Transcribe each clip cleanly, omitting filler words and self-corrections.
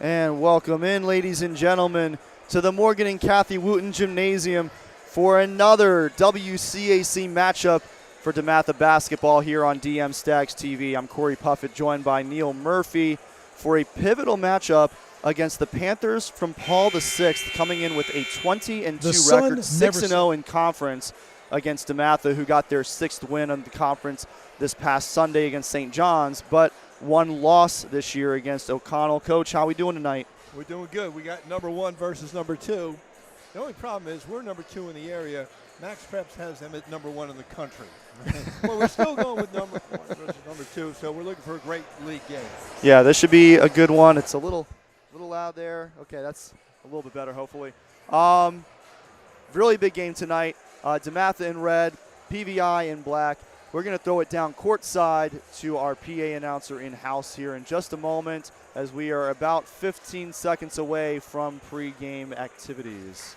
And welcome in, ladies and gentlemen, to the Morgan and Kathy Wooten Gymnasium for another WCAC matchup for DeMatha basketball here on DM Stags TV. I'm Cory Puffett, joined by Neal Murphy for a pivotal matchup against the Panthers from Paul VI, coming in with a 20-2 record, 6-0 in conference against DeMatha, who got their 6th win on the conference this past Sunday against St. John's, but one loss this year against O'Connell. Coach, how are we doing tonight? We're doing good. We got number 1 versus number 2. The only problem is we're number 2 in the area. Max Preps has them at number 1 in the country. Well, we're still going with number 1 versus number 2, so we're looking for a great league game. Yeah, this should be a good one. It's a little loud there. Okay, that's a little bit better, hopefully. Really big game tonight. DeMatha in red, PVI in black. We're going to throw it down courtside to our PA announcer in-house here in just a moment, as we are about 15 seconds away from pre-game activities.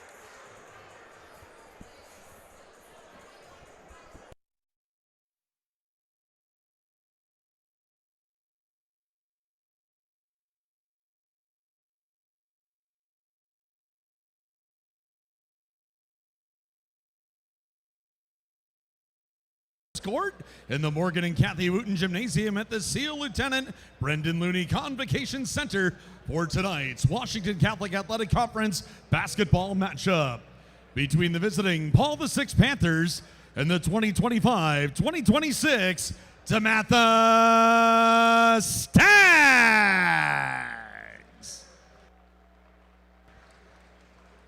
Court in the Morgan and Kathy Wooten Gymnasium at the SEAL Lieutenant Brendan Looney Convocation Center for tonight's Washington Catholic Athletic Conference basketball matchup between the visiting Paul VI Panthers and the 2025-2026 DeMatha Stags.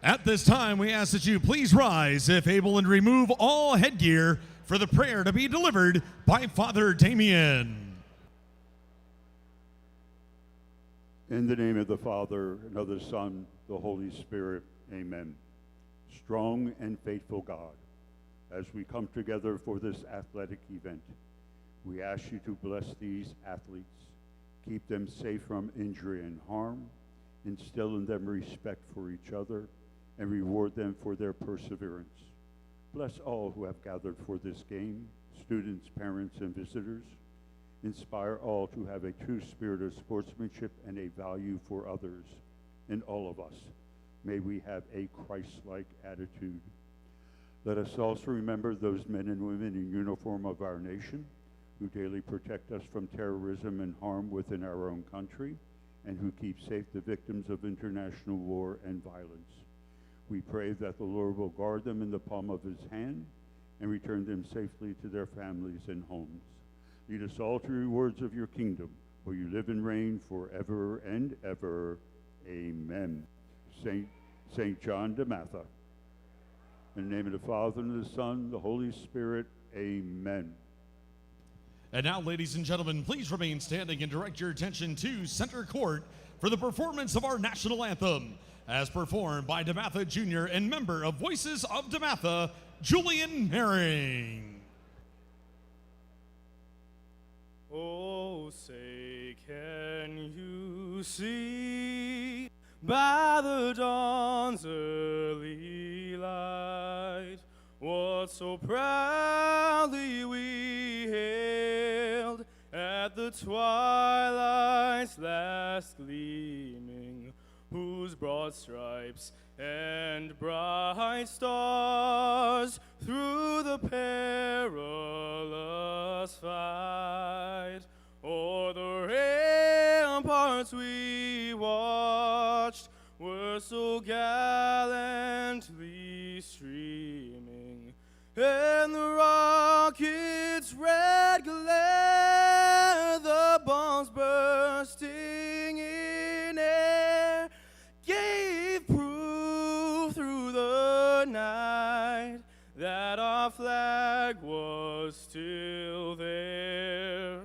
At this time, we ask that you please rise, if able, and remove all headgear for the prayer to be delivered by Father Damien. In the name of the Father, and of the Son, the Holy Spirit, amen. Strong and faithful God, as we come together for this athletic event, we ask you to bless these athletes, keep them safe from injury and harm, instill in them respect for each other, and reward them for their perseverance. Bless all who have gathered for this game, students, parents, and visitors. Inspire all to have a true spirit of sportsmanship and a value for others. In all of us, may we have a Christ-like attitude. Let us also remember those men and women in uniform of our nation who daily protect us from terrorism and harm within our own country, and who keep safe the victims of international war and violence. We pray that the Lord will guard them in the palm of his hand and return them safely to their families and homes. Lead us all to rewards of your kingdom, where you live and reign forever and ever. Amen. Saint John DeMatha. In the name of the Father, and the Son, the Holy Spirit. Amen. And now, ladies and gentlemen, please remain standing and direct your attention to center court for the performance of our national anthem, as performed by DeMatha Jr. and member of Voices of DeMatha, Julian Herring. Oh, say, can you see by the dawn's early light what so proudly we hailed at the twilight's last gleaming, whose broad stripes and bright stars through the perilous fight o'er the ramparts we watched were so gallantly streaming, and the rocket's red glare, the bombs bursting in air, gave proof through the night that our flag was still there.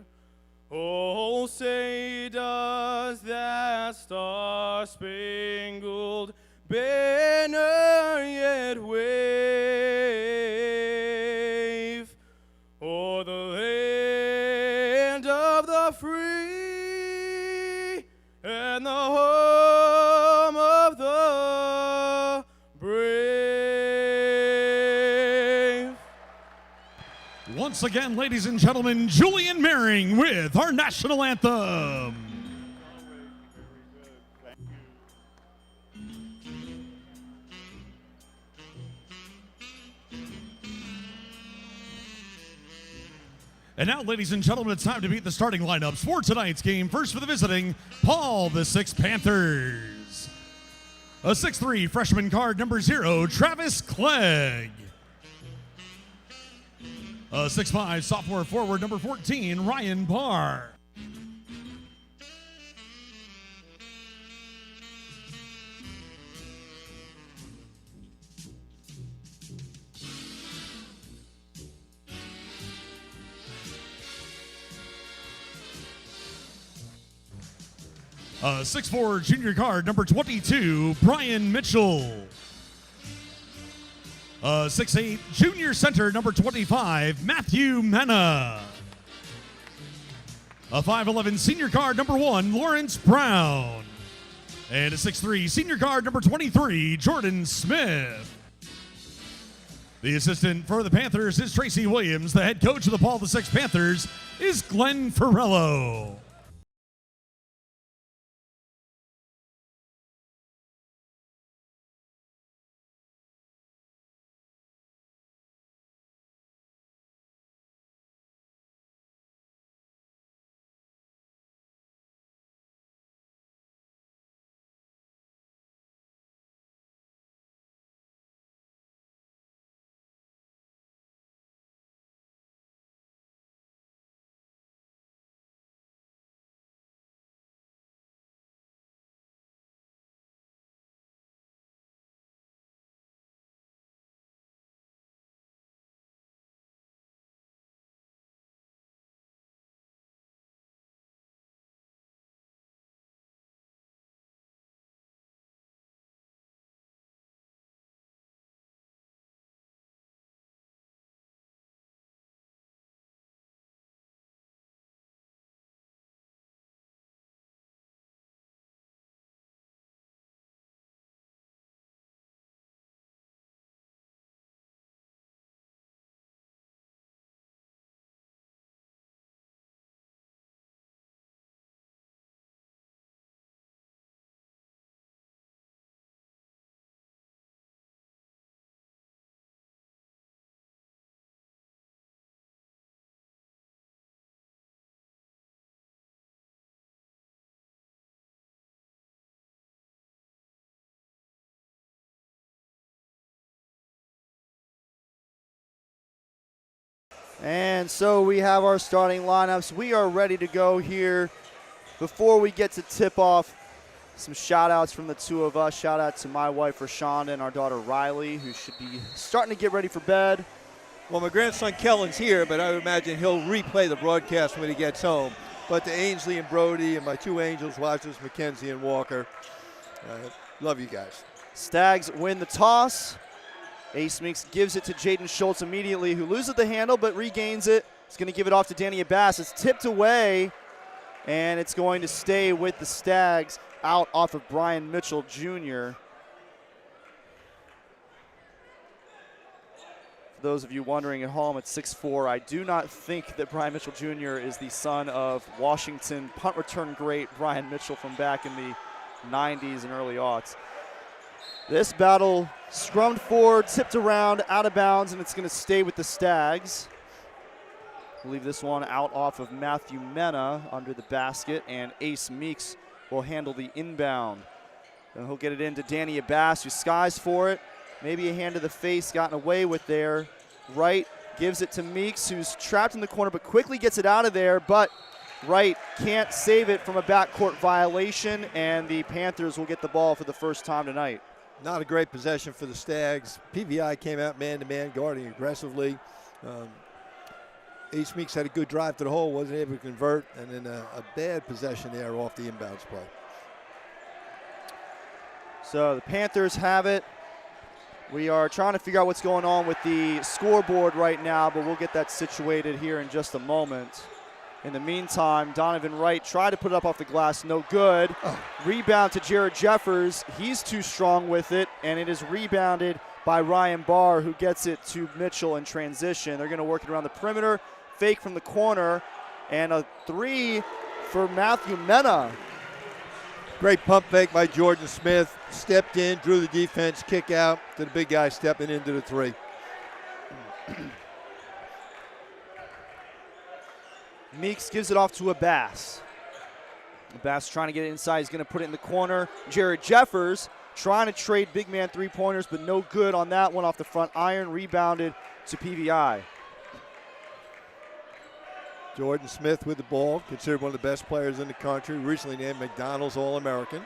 Oh, say does that star-spangled banner yet wave o'er the land of the free and the home of the brave? Once again, ladies and gentlemen, Julian Herring with our national anthem. And now, ladies and gentlemen, it's time to meet the starting lineups for tonight's game. First for the visiting Paul the Six Panthers. A 6'3" freshman guard number 0, Travis Clegg. A 6'5" sophomore forward number 14, Ryan Barr. A 6'4" junior guard number 22, Brian Mitchell. A 6'8" junior center number 25, Matthew Mena. A 5'11" senior guard number 1, Lawrence Brown. And a 6'3" senior guard number 23, Jordan Smith. The assistant for the Panthers is Tracy Williams. The head coach of the Paul the Six Panthers is Glenn Ferrello. And so we have our starting lineups. We are ready to go here. Before we get to tip off, some shout outs from the two of us. Shout out to my wife Rashonda and our daughter Riley, who should be starting to get ready for bed. Well, my grandson Kellen's here, but I would imagine he'll replay the broadcast when he gets home. But to Ainsley and Brody and my two angels watchers, Mackenzie and Walker, love you guys. Stags win the toss. Ace Meeks gives it to Jaden Schultz immediately, who loses the handle but regains it. He's going to give it off to Danny Abbas. It's tipped away, and it's going to stay with the Stags out off of Brian Mitchell Jr. For those of you wondering at home, at 6'4", I do not think that Brian Mitchell Jr. is the son of Washington punt return great Brian Mitchell from back in the 90s and early aughts. This battle scrummed forward, tipped around, out of bounds, and it's going to stay with the Stags. Leave this one out off of Matthew Mena under the basket, and Ace Meeks will handle the inbound. Then he'll get it into Danny Abbas, who skies for it. Maybe a hand to the face gotten away with there. Wright gives it to Meeks, who's trapped in the corner but quickly gets it out of there, but Wright can't save it from a backcourt violation, and the Panthers will get the ball for the first time tonight. Not a great possession for the Stags. PVI came out man-to-man, guarding aggressively. Ace Meeks had a good drive to the hole, wasn't able to convert, and then a bad possession there off the inbounds play. So the Panthers have it. We are trying to figure out what's going on with the scoreboard right now, but we'll get that situated here in just a moment. In the meantime, Donovan Wright tried to put it up off the glass, no good. Rebound to Jared Jeffers. He's too strong with it, and it is rebounded by Ryan Barr, who gets it to Mitchell in transition. They're going to work it around the perimeter, fake from the corner, and a three for Matthew Mena. Great pump fake by Jordan Smith. Stepped in, drew the defense, kick out to the big guy stepping into the three. Meeks gives it off to Abbas. Abbas trying to get it inside. He's going to put it in the corner. Jared Jeffers trying to trade big man three-pointers, but no good on that one off the front iron. Rebounded to PVI. Jordan Smith with the ball, considered one of the best players in the country, recently named McDonald's All-American.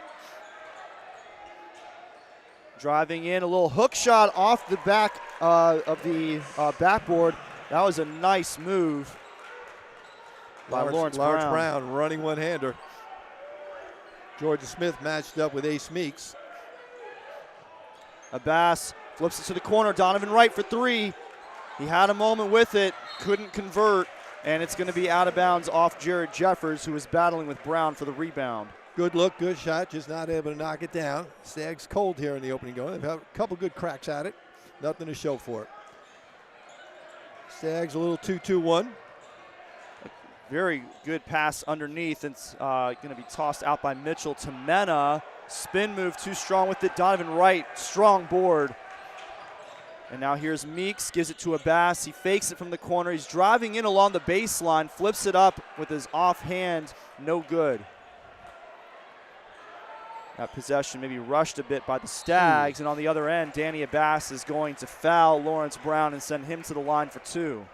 Driving in, a little hook shot off the back of the backboard. That was a nice move by Lawrence Brown. Running one-hander. Jordan Smith matched up with Ace Meeks. Abbas flips it to the corner. Donovan Wright for three. He had a moment with it, couldn't convert, and it's going to be out of bounds off Jared Jeffers, who is battling with Brown for the rebound. Good look, good shot, just not able to knock it down. Stags cold here in the opening going. They've had a couple good cracks at it. Nothing to show for it. Stags a little 2-2-1. Very good pass underneath. It's going to be tossed out by Mitchell to Mena. Spin move too strong with it. Donovan Wright, strong board. And now here's Meeks, gives it to Abbas. He fakes it from the corner. He's driving in along the baseline, flips it up with his offhand, no good. That possession maybe rushed a bit by the Stags, and on the other end, Danny Abbas is going to foul Lawrence Brown and send him to the line for two.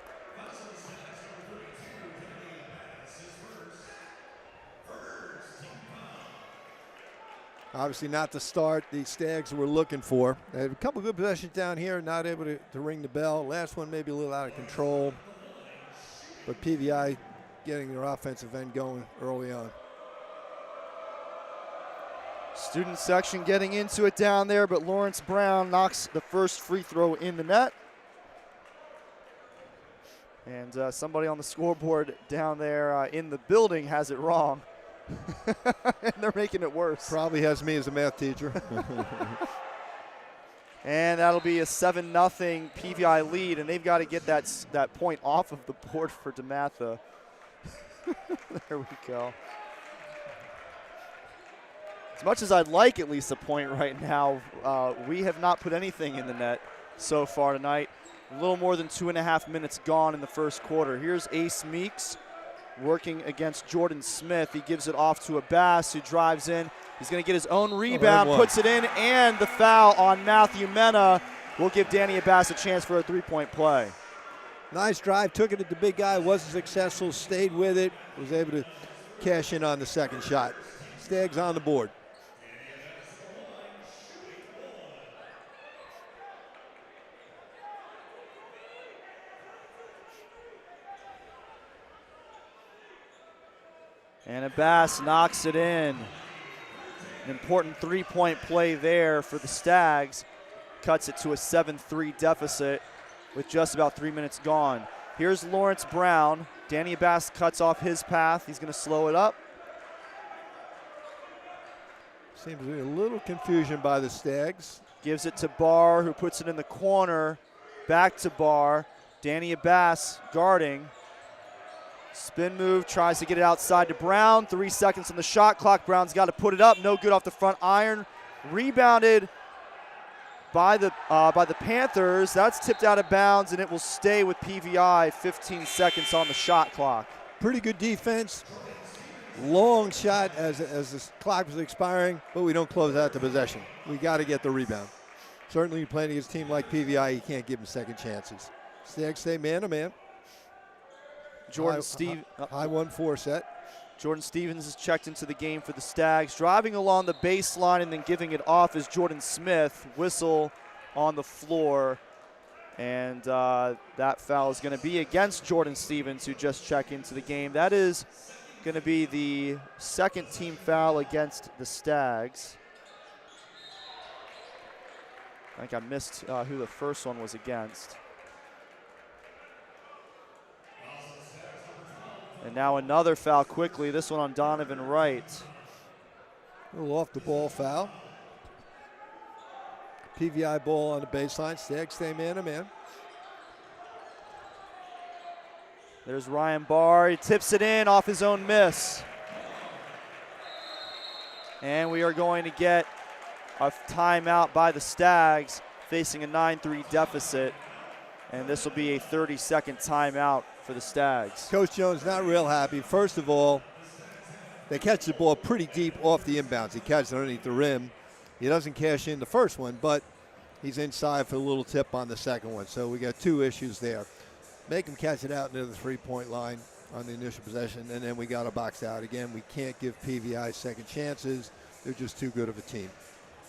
Obviously not the start the Stags were looking for. They had a couple good possessions down here, not able to ring the bell. Last one maybe a little out of control, but PVI getting their offensive end going early on. Student section getting into it down there, but Lawrence Brown knocks the first free throw in the net. And somebody on the scoreboard down there in the building has it wrong. And they're making it worse. Probably has me as a math teacher. And that'll be a 7-0 PVI lead, and they've got to get that point off of the board for DeMatha. There we go. As much as I'd like at least a point right now, we have not put anything in the net so far tonight. A little more than 2.5 minutes gone in the first quarter. Here's Ace Meeks working against Jordan Smith. He gives it off to Abbas, who drives in. He's going to get his own rebound, puts it in, and the foul on Matthew Mena will give Danny Abbas a chance for a three-point play. Nice drive, took it at the big guy, wasn't successful, stayed with it, was able to cash in on the second shot. Stags on the board. And Abbas knocks it in. An important three-point play there for the Stags. Cuts it to a 7-3 deficit with just about 3 minutes gone. Here's Lawrence Brown. Danny Abbas cuts off his path. He's going to slow it up. Seems to be a little confusion by the Stags. Gives it to Barr, who puts it in the corner. Back to Barr. Danny Abbas guarding. Spin move, tries to get it outside to Brown. 3 seconds on the shot clock. Brown's got to put it up. No good off the front iron. Rebounded by the Panthers. That's tipped out of bounds, and it will stay with PVI. 15 seconds on the shot clock. Pretty good defense. Long shot as the clock was expiring, but we don't close out the possession. We got to get the rebound. Certainly playing against a team like PVI, you can't give them second chances. Stags stay man-to-man. High 1-4 set. Jordan Stevens is checked into the game for the Stags. Driving along the baseline and then giving it off is Jordan Smith. Whistle on the floor. And that foul is going to be against Jordan Stevens, who just checked into the game. That is going to be the second team foul against the Stags. I think I missed who the first one was against. And now another foul quickly, this one on Donovan Wright. A little off the ball foul. PVI ball on the baseline. Stags stay man-to-man. There's Ryan Barr. He tips it in off his own miss. And we are going to get a timeout by the Stags, facing a 9-3 deficit. And this will be a 30-second timeout for the Stags. Coach Jones not real happy. First of all, they catch the ball pretty deep off the inbounds. He catches it underneath the rim. He doesn't cash in the first one, but he's inside for a little tip on the second one. So we got 2 issues there. Make him catch it out near the 3-point line on the initial possession, and then we got to box out. Again, we can't give PVI second chances. They're just too good of a team.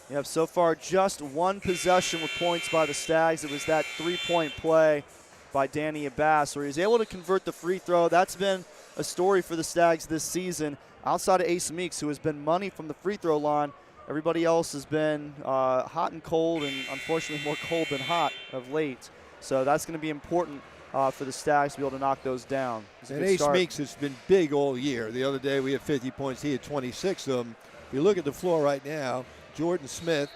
Yep, so far just 1 possession with points by the Stags. It was that 3-point play by Danny Abbas where he was able to convert the free throw. That's been a story for the Stags this season. Outside of Ace Meeks, who has been money from the free throw line, everybody else has been hot and cold, and unfortunately more cold than hot of late. So that's going to be important for the Stags to be able to knock those down. And Ace Meeks has been big all year. The other day we had 50 points. He had 26 of them. If you look at the floor right now, Jordan Smith,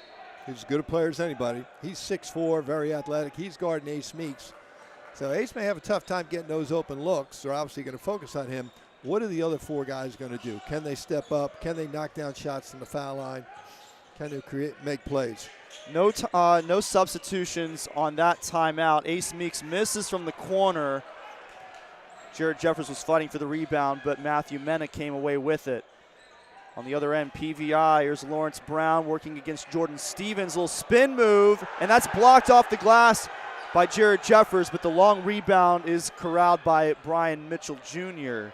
who's as good a player as anybody, he's 6'4", very athletic. He's guarding Ace Meeks. So Ace may have a tough time getting those open looks. They're obviously going to focus on him. What are the other 4 guys going to do? Can they step up? Can they knock down shots from the foul line? Can they make plays? No substitutions on that timeout. Ace Meeks misses from the corner. Jared Jeffers was fighting for the rebound, but Matthew Mena came away with it. On the other end, PVI, here's Lawrence Brown working against Jordan Stevens. Little spin move, and that's blocked off the glass by Jared Jeffers, but the long rebound is corralled by Brian Mitchell Jr.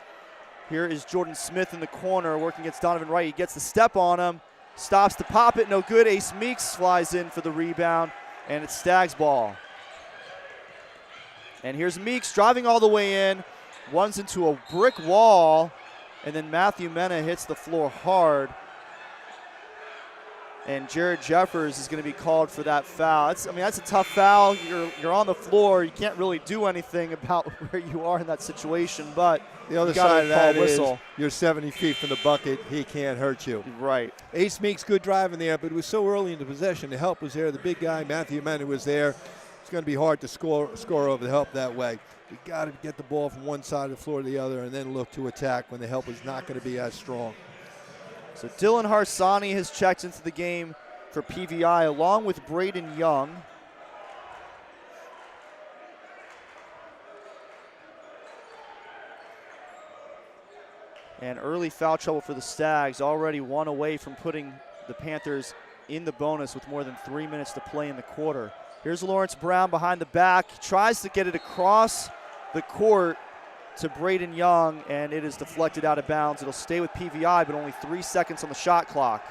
Here is Jordan Smith in the corner working against Donovan Wright. He gets the step on him, stops to pop it, no good. Ace Meeks flies in for the rebound, and it's Stags ball. And here's Meeks driving all the way in, runs into a brick wall, and then Matthew Mena hits the floor hard. And Jared Jeffers is going to be called for that foul. That's a tough foul. You're on the floor. You can't really do anything about where you are in that situation, but the other side of that is you're 70 feet from the bucket. He can't hurt you. Right. Ace Meeks, good driving there, but it was so early in the possession. The help was there. The big guy, Matthew Mena, was there. It's going to be hard to score over the help that way. You got to get the ball from one side of the floor to the other and then look to attack when the help is not going to be as strong. So Dylan Harsani has checked into the game for PVI along with Braden Young. And early foul trouble for the Stags, already 1 away from putting the Panthers in the bonus with more than 3 minutes to play in the quarter. Here's Lawrence Brown behind the back. He tries to get it across the court to Braden Young, and it is deflected out of bounds. It'll stay with PVI, but only 3 seconds on the shot clock.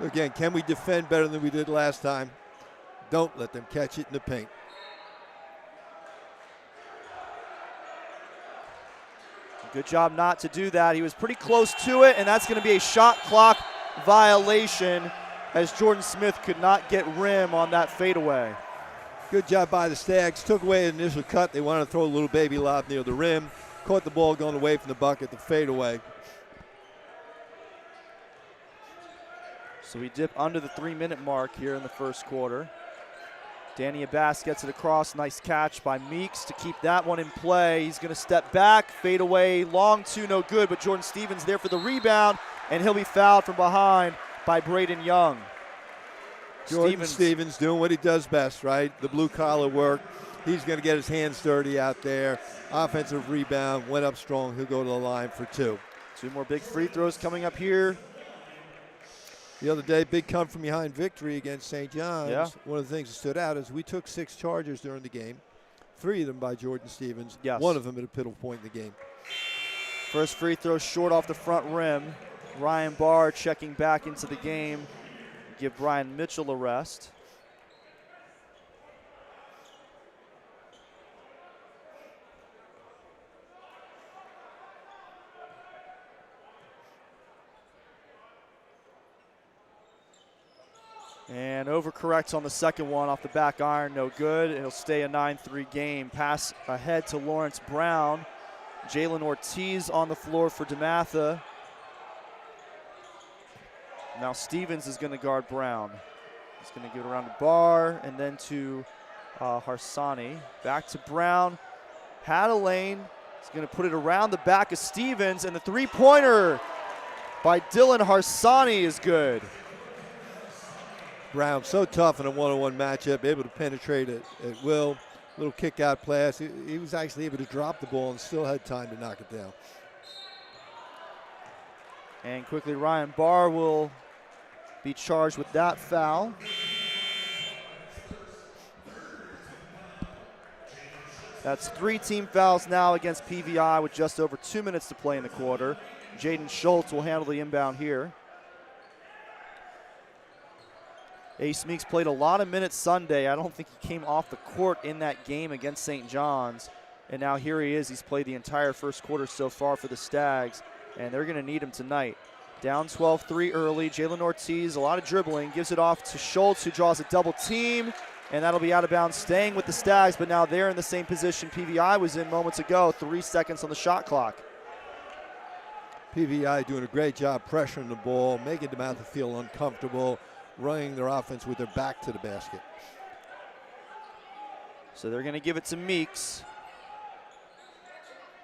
Again, can we defend better than we did last time? Don't let them catch it in the paint. Good job not to do that. He was pretty close to it, and that's going to be a shot clock violation as Jordan Smith could not get rim on that fadeaway. Good job by the Stags. Took away the initial cut. They wanted to throw a little baby lob near the rim. Caught the ball going away from the bucket, the fadeaway. So we dip under the 3-minute mark here in the first quarter. Danny Abbas gets it across. Nice catch by Meeks to keep that one in play. He's going to step back, fade away, long 2, no good, but Jordan Stevens there for the rebound, and he'll be fouled from behind by Braden Young. Jordan Stevens doing what he does best, right? The blue-collar work. He's going to get his hands dirty out there. Offensive rebound, went up strong. He'll go to the line for 2. 2 more big free throws coming up here. The other day, big come from behind victory against St. John's. Yeah. One of the things that stood out is we took 6 charges during the game, 3 of them by Jordan Stevens, yes. 1 of them at a pivotal point in the game. First free throw short off the front rim. Ryan Barr checking back into the game. Give Brian Mitchell a rest. And overcorrects on the second one off the back iron, no good. It'll stay a 9-3 game. Pass ahead to Lawrence Brown. Jalen Ortiz on the floor for DeMatha. Now Stevens is going to guard Brown. He's going to give it around to Barr and then to Harsani. Back to Brown. Had a lane. He's going to put it around the back of Stevens, and the three-pointer by Dylan Harsani is good. Brown so tough in a one-on-one matchup, able to penetrate at will. Little kick out pass. He was actually able to drop the ball and still had time to knock it down. And quickly, Ryan Barr will be charged with that foul. That's 3 team fouls now against PVI with just over 2 minutes to play in the quarter. Jaden Schultz will handle the inbound here. Ace Meeks played a lot of minutes Sunday. I don't think he came off the court in that game against St. John's. And now here he is. He's played the entire first quarter so far for the Stags, and they're going to need him tonight. Down 12-3 early. Jalen Ortiz, a lot of dribbling, gives it off to Schultz, who draws a double team, and that'll be out of bounds, staying with the Stags, but now they're in the same position PVI was in moments ago. 3 seconds on the shot clock. PVI doing a great job pressuring the ball, making DeMatha feel uncomfortable, running their offense with their back to the basket. So they're going to give it to Meeks.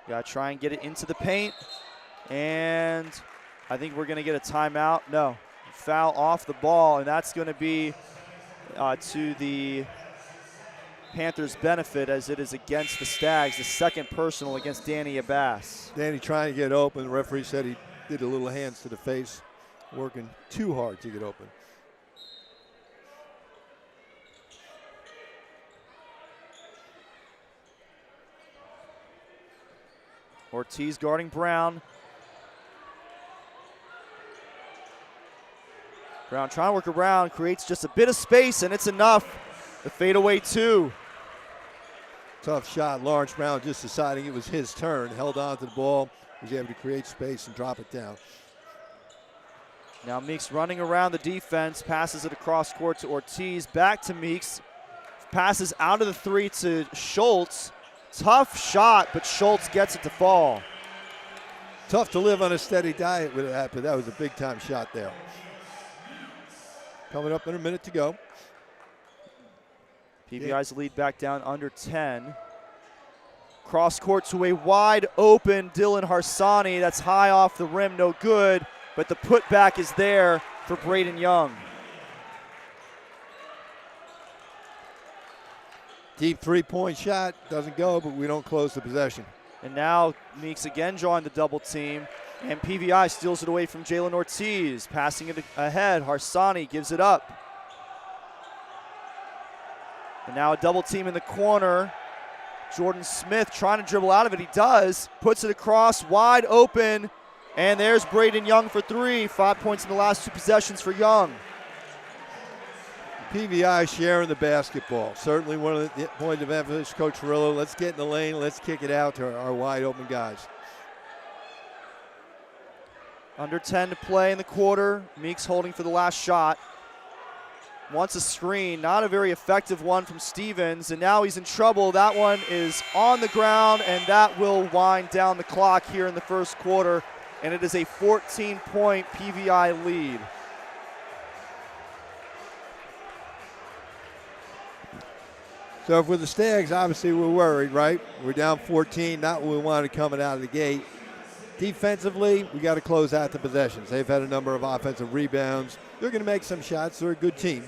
Got to try and get it into the paint. And I think we're going to get a timeout. No, foul off the ball, and that's going to be to the Panthers' benefit as it is against the Stags, the second personal against Danny Abbas. Danny trying to get open. The referee said he did a little hands to the face, working too hard to get open. Ortiz guarding Brown. Brown trying to work around, creates just a bit of space, and it's enough. The fadeaway 2. Tough shot. Lawrence Brown just deciding it was his turn. Held on to the ball, was able to create space and drop it down. Now Meeks running around the defense, passes it across court to Ortiz, back to Meeks. Passes out of the 3 to Schultz. Tough shot, but Schultz gets it to fall. Tough to live on a steady diet with that, but that was a big-time shot there. Coming up in a minute to go. PVI's lead back down under 10. Cross court to a wide open Dylan Harsani. That's high off the rim, no good, but the putback is there for Braden Young. Deep three-point shot, doesn't go, but we don't close the possession. And now Meeks again drawing the double team, and PVI steals it away from Jalen Ortiz. Passing it ahead, Harsani gives it up. And now a double team in the corner. Jordan Smith trying to dribble out of it. He does. Puts it across, wide open. And there's Braden Young for 3. 5 points in the last 2 possessions for Young. PVI sharing the basketball. Certainly one of the points of emphasis, Coach Ferrillo. Let's get in the lane. Let's kick it out to our wide open guys. Under 10 to play in the quarter. Meeks holding for the last shot. Wants a screen, not a very effective one from Stevens, and now he's in trouble. That one is on the ground, and that will wind down the clock here in the first quarter, and it is a 14-point PVI lead. So if we're the Stags, obviously we're worried, right? We're down 14, not what we wanted coming out of the gate. Defensively, we got to close out the possessions. They've had a number of offensive rebounds. They're going to make some shots. They're a good team.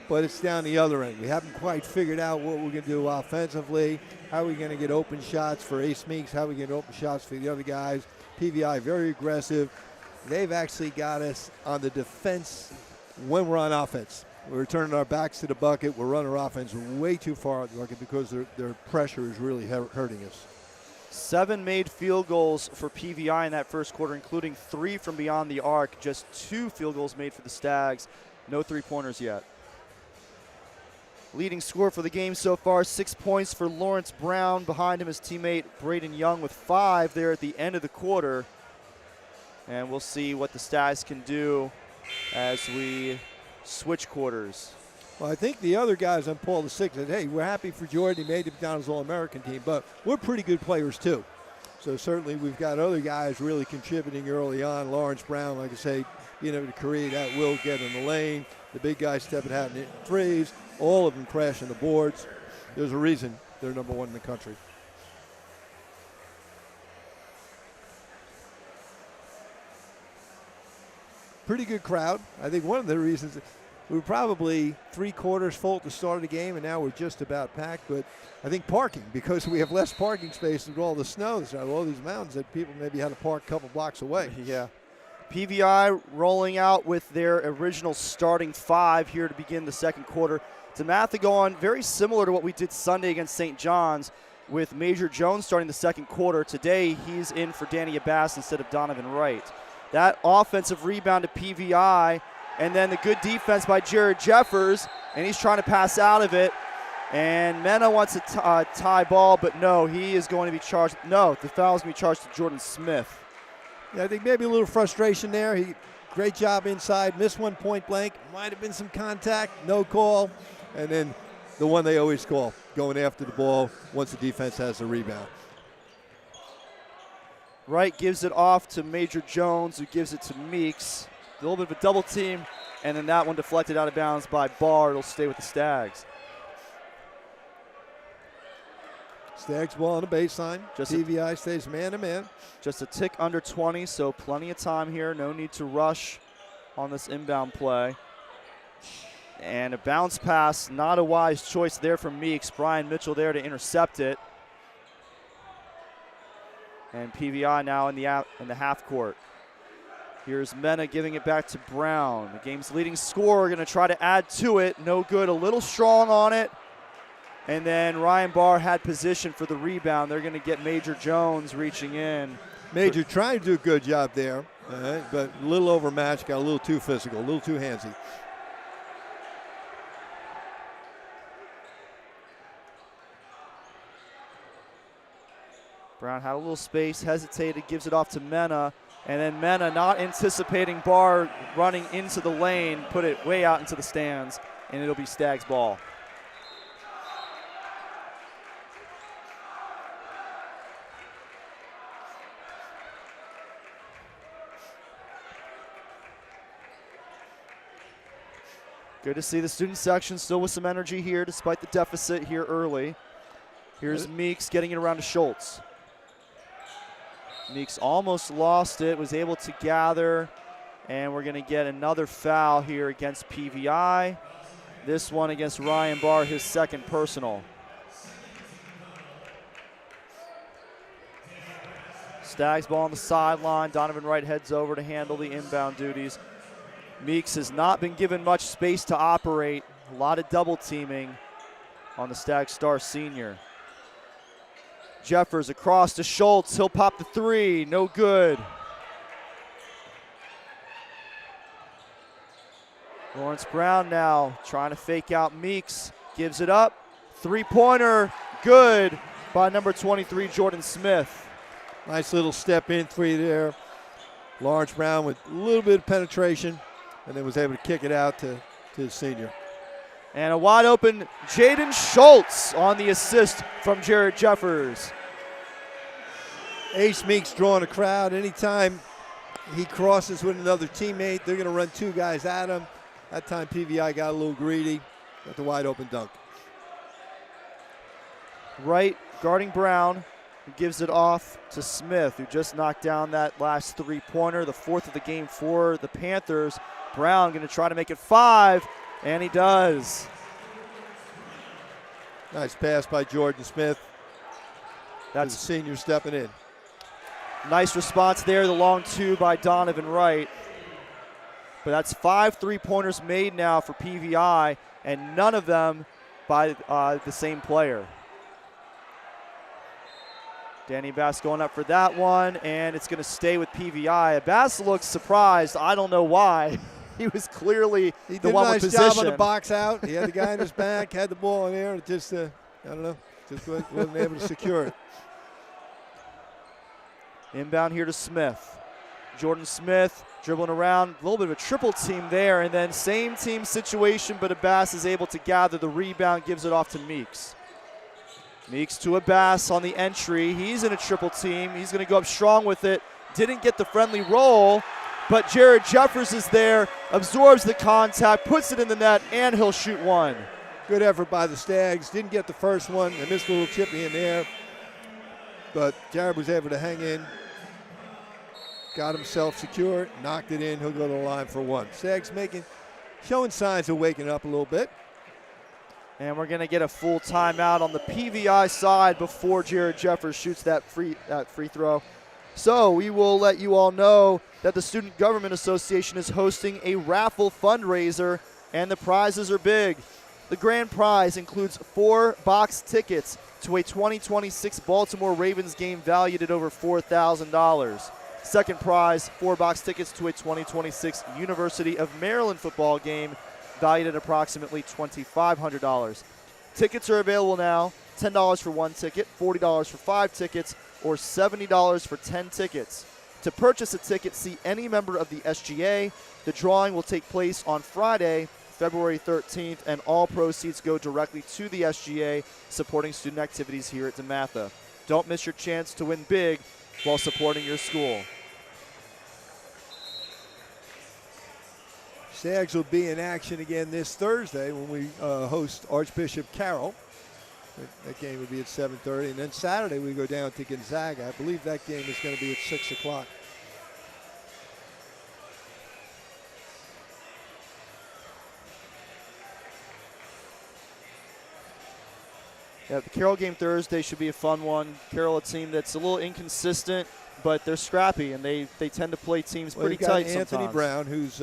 But it's down the other end. We haven't quite figured out what we're going to do offensively. How are we going to get open shots for Ace Meeks? How are we going to get open shots for the other guys? PVI, very aggressive. They've actually got us on the defense when we're on offense. We're turning our backs to the bucket. We're running our offense way too far at the bucket because their pressure is really hurting us. 7 made field goals for PVI in that first quarter, including 3 from beyond the arc. Just 2 field goals made for the Stags. No 3-pointers yet. Leading scorer for the game so far, 6 points for Lawrence Brown. Behind him, his teammate Braden Young with 5 there at the end of the quarter. And we'll see what the Stags can do as we switch quarters. Well, I think the other guys on Paul the Sixth said, hey, we're happy for Jordan. He made the McDonald's All-American team, but we're pretty good players too. So certainly we've got other guys really contributing early on. Lawrence Brown, like I say, being able to create that will get in the lane. The big guys stepping out and hitting threes. All of them crashing the boards. There's a reason they're number 1 in the country. Pretty good crowd. I think one of the reasons we were probably 3/4 full at the start of the game, and now we're just about packed. But I think parking, because we have less parking space with all the snow, there's all these mountains that people maybe had to park a couple blocks away. Yeah. PVI rolling out with their original starting 5 here to begin the second quarter. DeMatha going very similar to what we did Sunday against St. John's, with Major Jones starting the second quarter. Today he's in for Danny Abbas instead of Donovan Wright. That offensive rebound to PVI, and then the good defense by Jared Jeffers, and he's trying to pass out of it. And Mena wants a tie ball, but no, he is going to be charged. No, the foul is going to be charged to Jordan Smith. Yeah, I think maybe a little frustration there. Great job inside, missed one point blank. Might have been some contact, no call. And then the one they always call, going after the ball once the defense has the rebound. Wright gives it off to Major Jones, who gives it to Meeks. A little bit of a double team, and then that one deflected out of bounds by Barr. It'll stay with the Stags. Stags ball on the baseline. PVI stays man-to-man. Just a tick under 20, so plenty of time here. No need to rush on this inbound play. And a bounce pass, not a wise choice there from Meeks. Brian Mitchell there to intercept it. And PVI now in the half court. Here's Mena giving it back to Brown. The game's leading scorer, going to try to add to it. No good, a little strong on it. And then Ryan Barr had position for the rebound. They're going to get Major Jones reaching in. Major trying to do a good job there, but a little overmatched, got a little too physical, a little too handsy. Brown had a little space, hesitated, gives it off to Mena. And then Mena, not anticipating Barr running into the lane, put it way out into the stands, and it'll be Stags ball. Good to see the student section still with some energy here despite the deficit here early. Here's Meeks getting it around to Schultz. Meeks almost lost it, was able to gather, and we're going to get another foul here against PVI. This one against Ryan Barr, his second personal. Stags ball on the sideline. Donovan Wright heads over to handle the inbound duties. Meeks has not been given much space to operate. A lot of double teaming on the Stag star senior. Jeffers across to Schultz. He'll pop the three. No good. Lawrence Brown now trying to fake out Meeks. Gives it up. Three-pointer. Good by number 23, Jordan Smith. Nice little step in three there. Lawrence Brown with a little bit of penetration, and then was able to kick it out to the senior. And a wide open Jaden Schultz on the assist from Jared Jeffers. Ace Meeks drawing a crowd. Anytime he crosses with another teammate, they're going to run two guys at him. That time PVI got a little greedy, got the wide open dunk. Wright guarding Brown, who gives it off to Smith, who just knocked down that last three-pointer, the fourth of the game for the Panthers. Brown going to try to make it 5, and he does. Nice pass by Jordan Smith. That's the senior stepping in. Nice response there, the long two by Donovan Wright. But that's 5 three-pointers made now for PVI, and none of them by the same player. Danny Abbas going up for that one, and it's going to stay with PVI. Abbas looks surprised. I don't know why. He was clearly the one with position. He did a nice job on the box out. He had the guy in his back, had the ball in there, and just, I don't know, just wasn't able to secure it. Inbound here to Smith. Jordan Smith dribbling around, a little bit of a triple team there, and then same team situation, but Abbas is able to gather the rebound, gives it off to Meeks. Meeks to Abbas on the entry. He's in a triple team. He's going to go up strong with it. Didn't get the friendly roll, but Jared Jeffers is there, absorbs the contact, puts it in the net, and he'll shoot one. Good effort by the Stags. Didn't get the first one. They missed a little chippy in there, but Jared was able to hang in, got himself secure, knocked it in. He'll go to the line for one. Stags making showing signs of waking up a little bit. And we're going to get a full timeout on the PVI side before Jared Jeffers shoots that free throw. So we will let you all know that the Student Government Association is hosting a raffle fundraiser, and the prizes are big. The grand prize includes 4 box tickets to a 2026 Baltimore Ravens game valued at over $4,000. Second prize, 4 box tickets to a 2026 University of Maryland football game valued at approximately $2,500. Tickets are available now, $10 for 1 ticket, $40 for 5 tickets, or $70 for 10 tickets. To purchase a ticket, see any member of the SGA. The drawing will take place on Friday, February 13th, and all proceeds go directly to the SGA, supporting student activities here at DeMatha. Don't miss your chance to win big while supporting your school. Stags will be in action again this Thursday when we host Archbishop Carroll. That game would be at 7:30. And then Saturday we go down to Gonzaga. I believe that game is going to be at 6 o'clock. Yeah, the Carroll game Thursday should be a fun one. Carroll, a team that's a little inconsistent, but they're scrappy, and they tend to play teams pretty tight sometimes. Anthony Brown, who's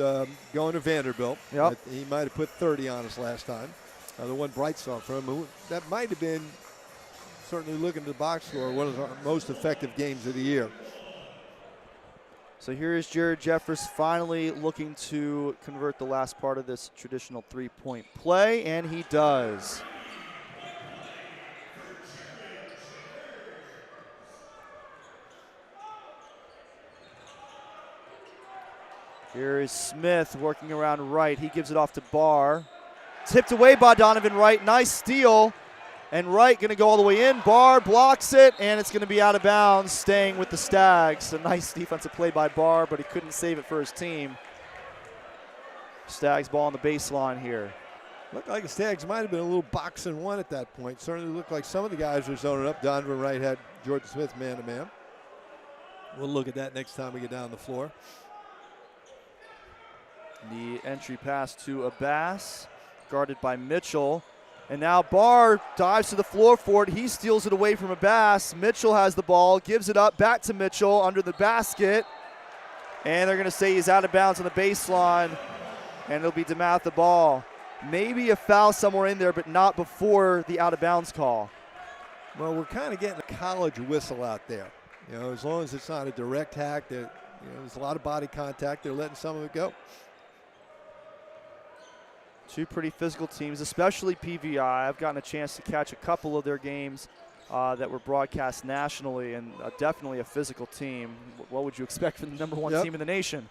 going to Vanderbilt. Yep. He might have put 30 on us last time. The one bright spot for him. That might have been, certainly looking at the box score, one of our most effective games of the year. So here is Jared Jeffers finally looking to convert the last part of this traditional three-point play, and he does. Here is Smith working around right. He gives it off to Barr. Tipped away by Donovan Wright. Nice steal. And Wright going to go all the way in. Barr blocks it, and it's going to be out of bounds, staying with the Stags. A nice defensive play by Barr, but he couldn't save it for his team. Stags ball on the baseline here. Looked like the Stags might have been a little boxing one at that point. Certainly looked like some of the guys were zoning up. Donovan Wright had Jordan Smith man-to-man. We'll look at that next time we get down the floor. The entry pass to Abbas, guarded by Mitchell. And now Barr dives to the floor for it. He steals it away from Abbas. Mitchell has the ball, gives it up back to Mitchell under the basket. And they're going to say he's out of bounds on the baseline. And it'll be DeMatha ball. Maybe a foul somewhere in there, but not before the out of bounds call. Well, we're kind of getting a college whistle out there. You know, as long as it's not a direct hack, there's a lot of body contact. They're letting some of it go. Two pretty physical teams, especially PVI. I've gotten a chance to catch a couple of their games that were broadcast nationally, and definitely a physical team. What would you expect from the number one team in the nation?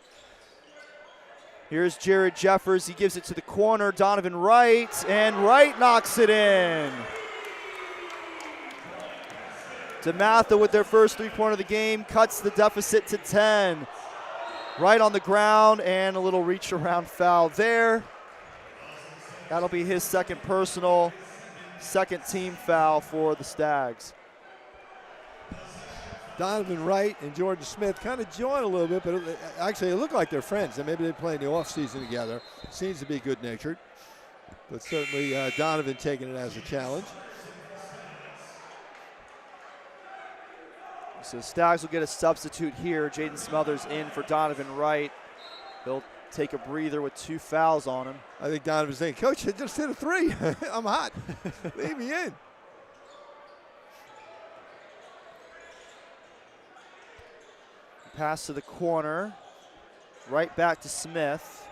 Here's Jared Jeffers. He gives it to the corner, Donovan Wright, and Wright knocks it in. DeMatha with their first three-pointer of the game cuts the deficit to 10. Wright on the ground, and a little reach around foul there. That'll be his second personal, second team foul for the Stags. Donovan Wright and Jordan Smith kind of join a little bit, but actually they look like they're friends. And maybe they play in the offseason together. Seems to be good-natured. But certainly Donovan taking it as a challenge. So Stags will get a substitute here. Jaden Smothers in for Donovan Wright. He'll take a breather with 2 fouls on him. I think Donovan's saying, Coach, I just hit a 3. I'm hot. Leave me in. Pass to the corner. Right back to Smith.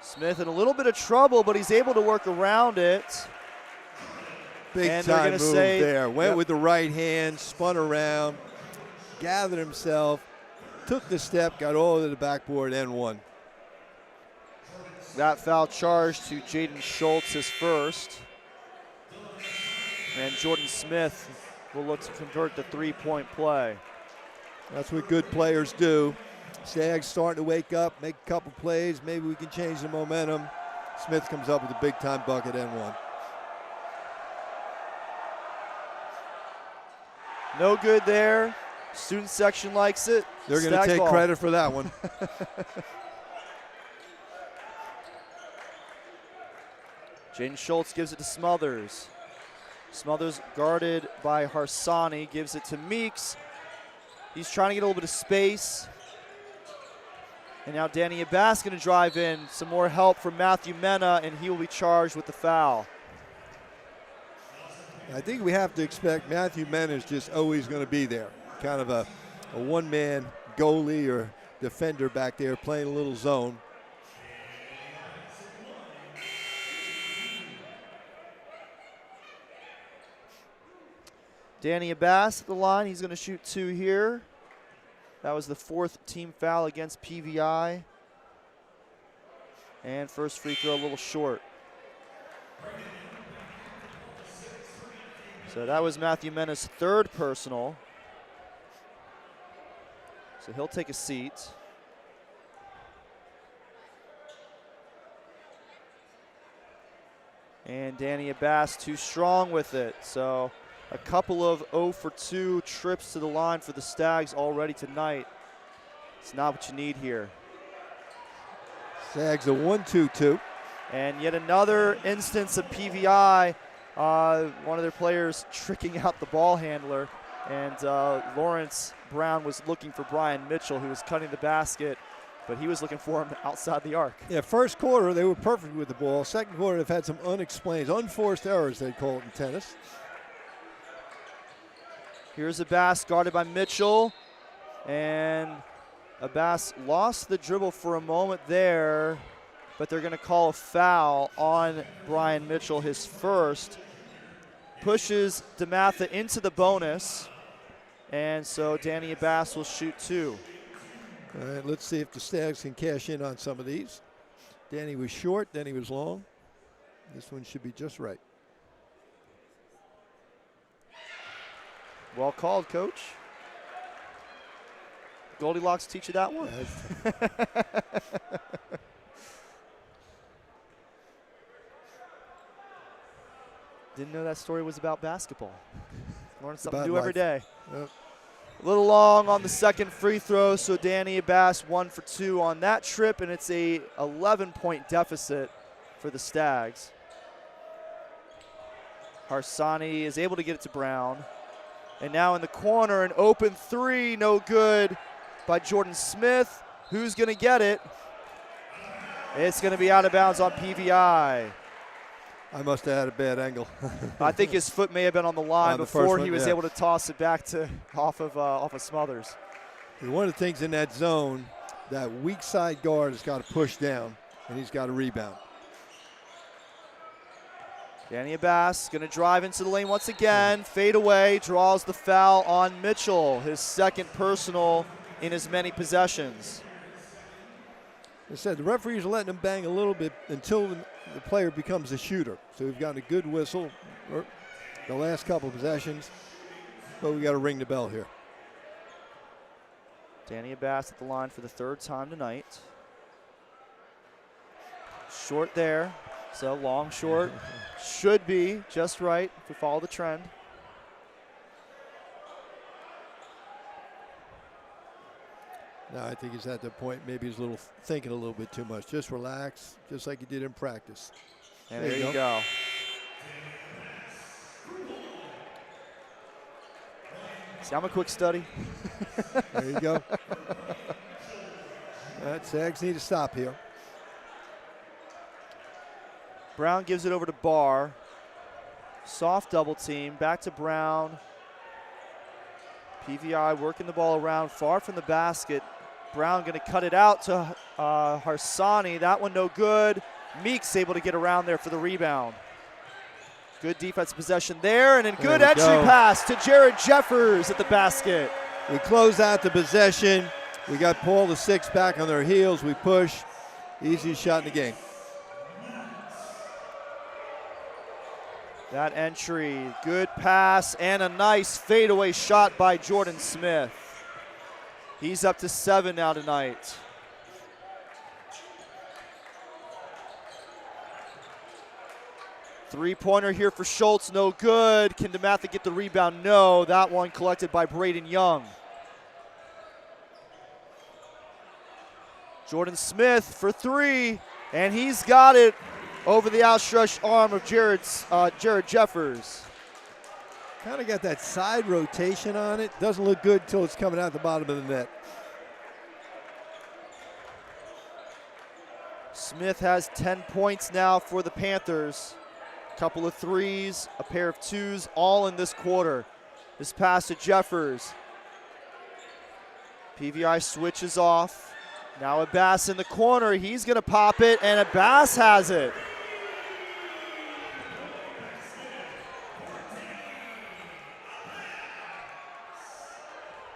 Smith in a little bit of trouble, but he's able to work around it. Big time move there. Went with the right hand, spun around, gathered himself, took the step, got all to the backboard, and won. That foul charge to Jaden Schultz, his first. And Jordan Smith will look to convert the three-point play. That's what good players do. Stags starting to wake up, make a couple plays. Maybe we can change the momentum. Smith comes up with a big-time bucket and one. No good there. Student section likes it. They're going to Stags take ball. credit for that one. Jaden Schultz gives it to Smothers. Smothers guarded by Harsani, gives it to Meeks. He's trying to get a little bit of space. And now Danny Abbas going to drive in. Some more help from Matthew Mena, and he will be charged with the foul. I think we have to expect Matthew Mena is just always going to be there. Kind of a one-man goalie or defender back there playing a little zone. Danny Abbas at the line. He's going to shoot 2 here. That was the 4th team foul against PVI. And first free throw a little short. So that was Matthew Mena's 3rd personal. So he'll take a seat. And Danny Abbas too strong with it. So a couple of 0 for 2 trips to the line for the Stags already tonight. It's not what you need here. Stags a 1-2-2. And yet another instance of PVI, one of their players tricking out the ball handler. And Lawrence Brown was looking for Brian Mitchell, who was cutting the basket, but he was looking for him outside the arc. Yeah, first quarter, they were perfect with the ball. Second quarter, they've had some unexplained, unforced errors, they call it in tennis. Here's Abbas guarded by Mitchell, and Abbas lost the dribble for a moment there, but they're going to call a foul on Brian Mitchell, his first. Pushes DeMatha into the bonus, and so Danny Abbas will shoot 2. All right, let's see if the Stags can cash in on some of these. Danny was short, then he was long. This one should be just right. Well called, Coach. Goldilocks teach you that one. Didn't know that story was about basketball. Learn something About new every life. day. Yep. A little long on the second free throw, so Danny Abbas 1 for 2 on that trip, and it's a 11-point deficit for the Stags. Harsani is able to get it to Brown. And now in the corner, an open 3, no good by Jordan Smith. Who's going to get it? It's going to be out of bounds on PVI. I must have had a bad angle. I think his foot may have been on the line On the before first he one, was yeah. able to toss it back to off of Smothers. One of the things in that zone, that weak side guard has got to push down, and he's got to rebound. Danny Abbas going to drive into the lane once again, fade away, draws the foul on Mitchell, his 2nd personal in as many possessions. I said the referees are letting him bang a little bit until the player becomes a shooter. So we've gotten a good whistle the last couple of possessions, but we got to ring the bell here. Danny Abbas at the line for the 3rd time tonight. Short there, so long short. Should be just right if we follow the trend. No, I think he's at the point, maybe he's thinking a little bit too much. Just relax, just like he did in practice. And there you go. See, I'm a quick study. There you go. All right, Sags need to stop here. Brown gives it over to Barr. Soft double team, back to Brown. PVI working the ball around far from the basket. Brown going to cut it out to Harsani. That one no good. Meeks able to get around there for the rebound. Good defensive possession there, and a good entry pass to Jared Jeffers at the basket. We close out the possession. We got Paul the 6 back on their heels. We push. Easiest shot in the game. That entry, good pass, and a nice fadeaway shot by Jordan Smith. He's up to 7 now tonight. Three-pointer here for Schultz, no good. Can DeMatha get the rebound? No, that one collected by Braden Young. Jordan Smith for three, and he's got it over the outstretched arm of Jared Jeffers. Kind of got that side rotation on it. Doesn't look good until it's coming out the bottom of the net. Smith has 10 points now for the Panthers. A couple of threes, a pair of twos, all in this quarter. This pass to Jeffers. PVI switches off. Now Abbas in the corner. He's going to pop it, and Abbas has it.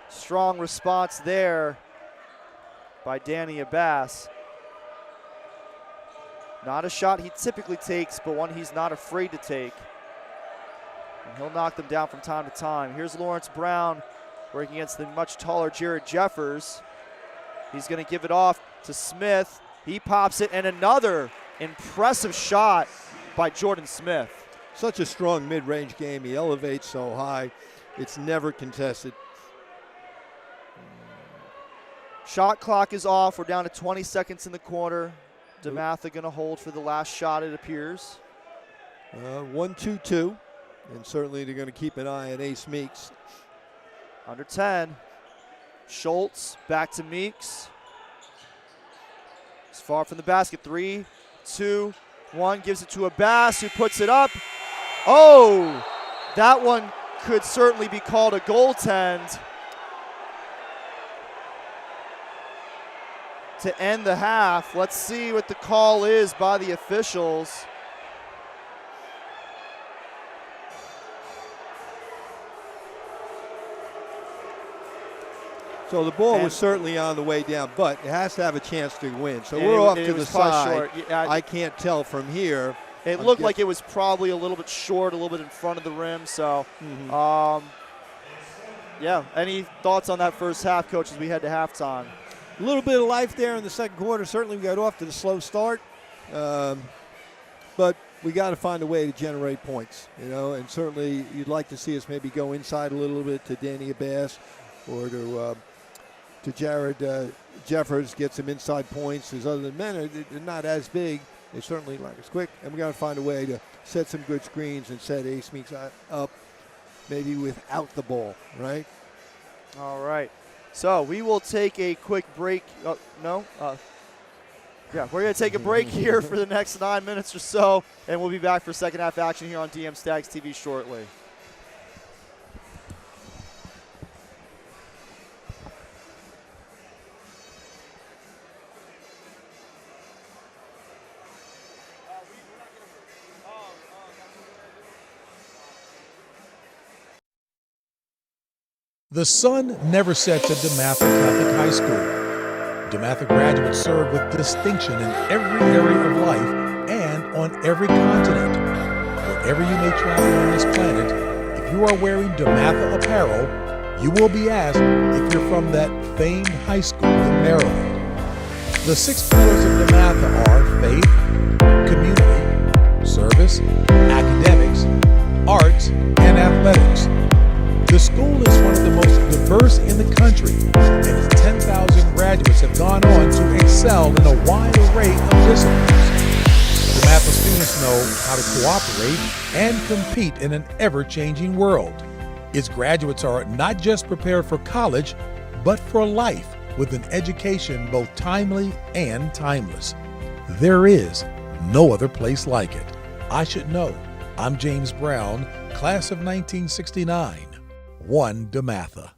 Strong response there by Danny Abbas. Not a shot he typically takes, but one he's not afraid to take. And he'll knock them down from time to time. Here's Lawrence Brown working against the much taller Jared Jeffers. He's going to give it off to Smith. He pops it, and another impressive shot by Jordan Smith. Such a strong mid-range game. He elevates so high. It's never contested. Shot clock is off. We're down to 20 seconds in the quarter. DeMatha going to hold for the last shot, it appears. 1-2-2, and certainly they're going to keep an eye on Ace Meeks. Under 10. Schultz back to Meeks. It's far from the basket. 3, 2, 1. Gives it to Abbas, who puts it up. Oh, that one could certainly be called a goaltend. To end the half. Let's see what the call is by the officials. So the ball was certainly on the way down, but it has to have a chance to win. So Yeah, we're off it to the was probably side. short. Yeah, I can't tell from here. It looked like it was probably a little bit short, a little bit in front of the rim. So, yeah. Any thoughts on that first half, Coach, as we head to halftime? A little bit of life there in the second quarter. Certainly we got off to the slow start, but we got to find a way to generate points, you know, and certainly you'd like to see us maybe go inside a little bit to Danny Abbas or to Jared Jeffers, get some inside points. His other men they're not as big. They certainly like us quick, and we got to find a way to set some good screens and set Ace Meeks up maybe without the ball, right? All right. So we will take a quick break. Yeah, we're going to take a break here for the next 9 minutes or so, and we'll be back for second half action here on DM Stags TV shortly. The sun never sets at DeMatha Catholic High School. DeMatha graduates serve with distinction in every area of life and on every continent. Wherever you may travel on this planet, if you are wearing DeMatha apparel, you will be asked if you're from that famed high school in Maryland. The 6 pillars of DeMatha are faith, community, service, academics, arts, and athletics. The school is one of the most diverse in the country, and its 10,000 graduates have gone on to excel in a wide array of disciplines. DeMatha students know how to cooperate and compete in an ever-changing world. Its graduates are not just prepared for college, but for life, with an education both timely and timeless. There is no other place like it. I should know. I'm James Brown, class of 1969. 1 DeMatha.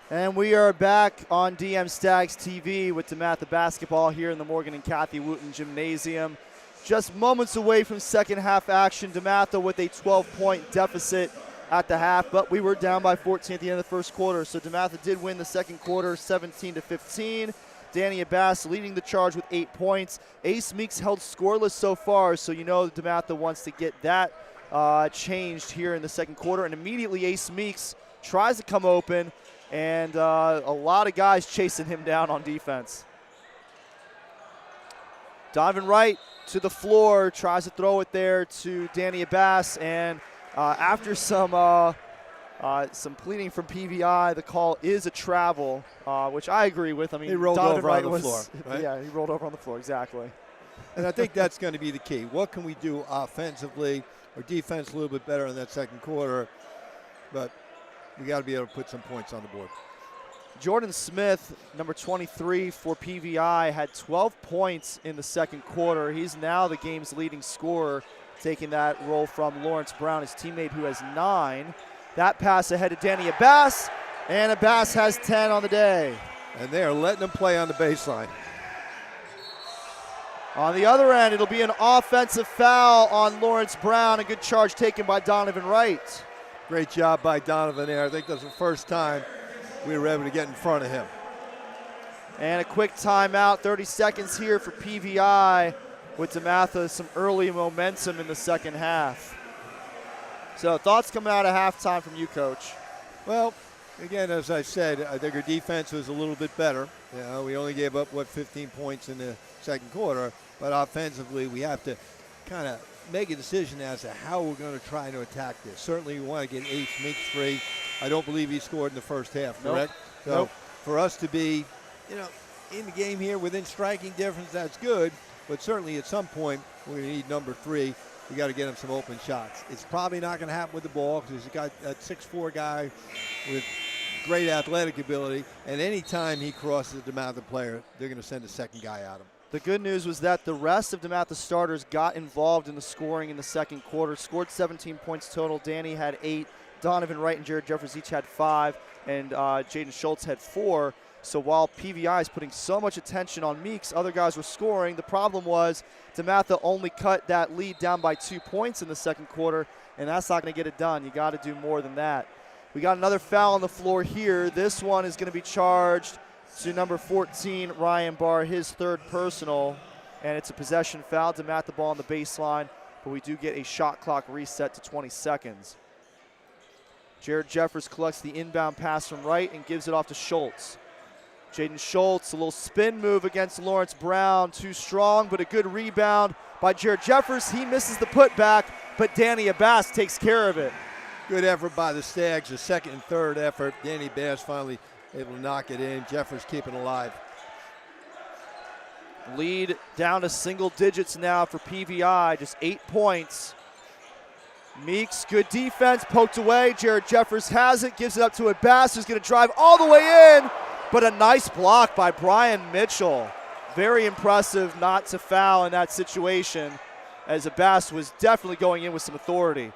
And we are back on DM Stags TV with DeMatha basketball here in the Morgan and Kathy Wooten Gymnasium. Just moments away from second half action. DeMatha with a 12-point deficit at the half, but we were down by 14 at the end of the first quarter. So DeMatha did win the second quarter 17-15. Danny Abbas leading the charge with 8 points. Ace Meeks held scoreless so far, so you know DeMatha wants to get that changed here in the second quarter. And immediately Ace Meeks tries to come open, and a lot of guys chasing him down on defense. Donovan Wright to the floor, tries to throw it there to Danny Abbas, and after some pleading from PVI, the call is a travel, which I agree with. I mean, he rolled Donovan over Wright on the floor. Right? Yeah, he rolled over on the floor, exactly. And I think that's going to be the key. What can we do offensively or defense a little bit better in that second quarter? But we got to be able to put some points on the board. Jordan Smith, number 23 for PVI, had 12 points in the second quarter. He's now the game's leading scorer, taking that role from Lawrence Brown, his teammate, who has 9. That pass ahead to Danny Abbas, and Abbas has 10 on the day. And they are letting him play on the baseline. On the other end, it'll be an offensive foul on Lawrence Brown. A good charge taken by Donovan Wright. Great job by Donovan there. I think that's the first time we were able to get in front of him. And a quick timeout, 30 seconds here for PVI with DeMatha, some early momentum in the second half. So thoughts coming out of halftime from you, Coach? Well, again, as I said, I think our defense was a little bit better. You know, we only gave up, 15 points in the second quarter. But offensively, we have to kind of make a decision as to how we're going to try to attack this. Certainly, we want to get Ace Meeks free. I don't believe he scored in the first half, correct? Nope. So for us to be, in the game here within striking difference, that's good. But certainly at some point, we're going to need number 3. You got to get him some open shots. It's probably not going to happen with the ball because he's got a 6'4" guy with great athletic ability. And any time he crosses the DeMatha player, they're going to send a second guy at him. The good news was that the rest of DeMatha's starters got involved in the scoring in the second quarter, scored 17 points total. Danny had 8. Donovan Wright and Jared Jeffers each had 5, and Jaden Schultz had 4. So while PVI is putting so much attention on Meeks, other guys were scoring. The problem was DeMatha only cut that lead down by 2 points in the second quarter, and that's not going to get it done. You got to do more than that. We got another foul on the floor here. This one is going to be charged to number 14, Ryan Barr, his 3rd personal, and it's a possession foul. DeMatha ball on the baseline, but we do get a shot clock reset to 20 seconds. Jared Jeffers collects the inbound pass from Wright and gives it off to Schultz. Jaden Schultz, a little spin move against Lawrence Brown. Too strong, but a good rebound by Jared Jeffers. He misses the putback, but Danny Abbas takes care of it. Good effort by the Stags, a second and third effort. Danny Abbas finally able to knock it in. Jeffers keeping alive. Lead down to single digits now for PVI, just 8 points. Meeks, good defense, poked away. Jared Jeffers has it, gives it up to Abbas, who's going to drive all the way in, but a nice block by Brian Mitchell. Very impressive not to foul in that situation, as Abbas was definitely going in with some authority.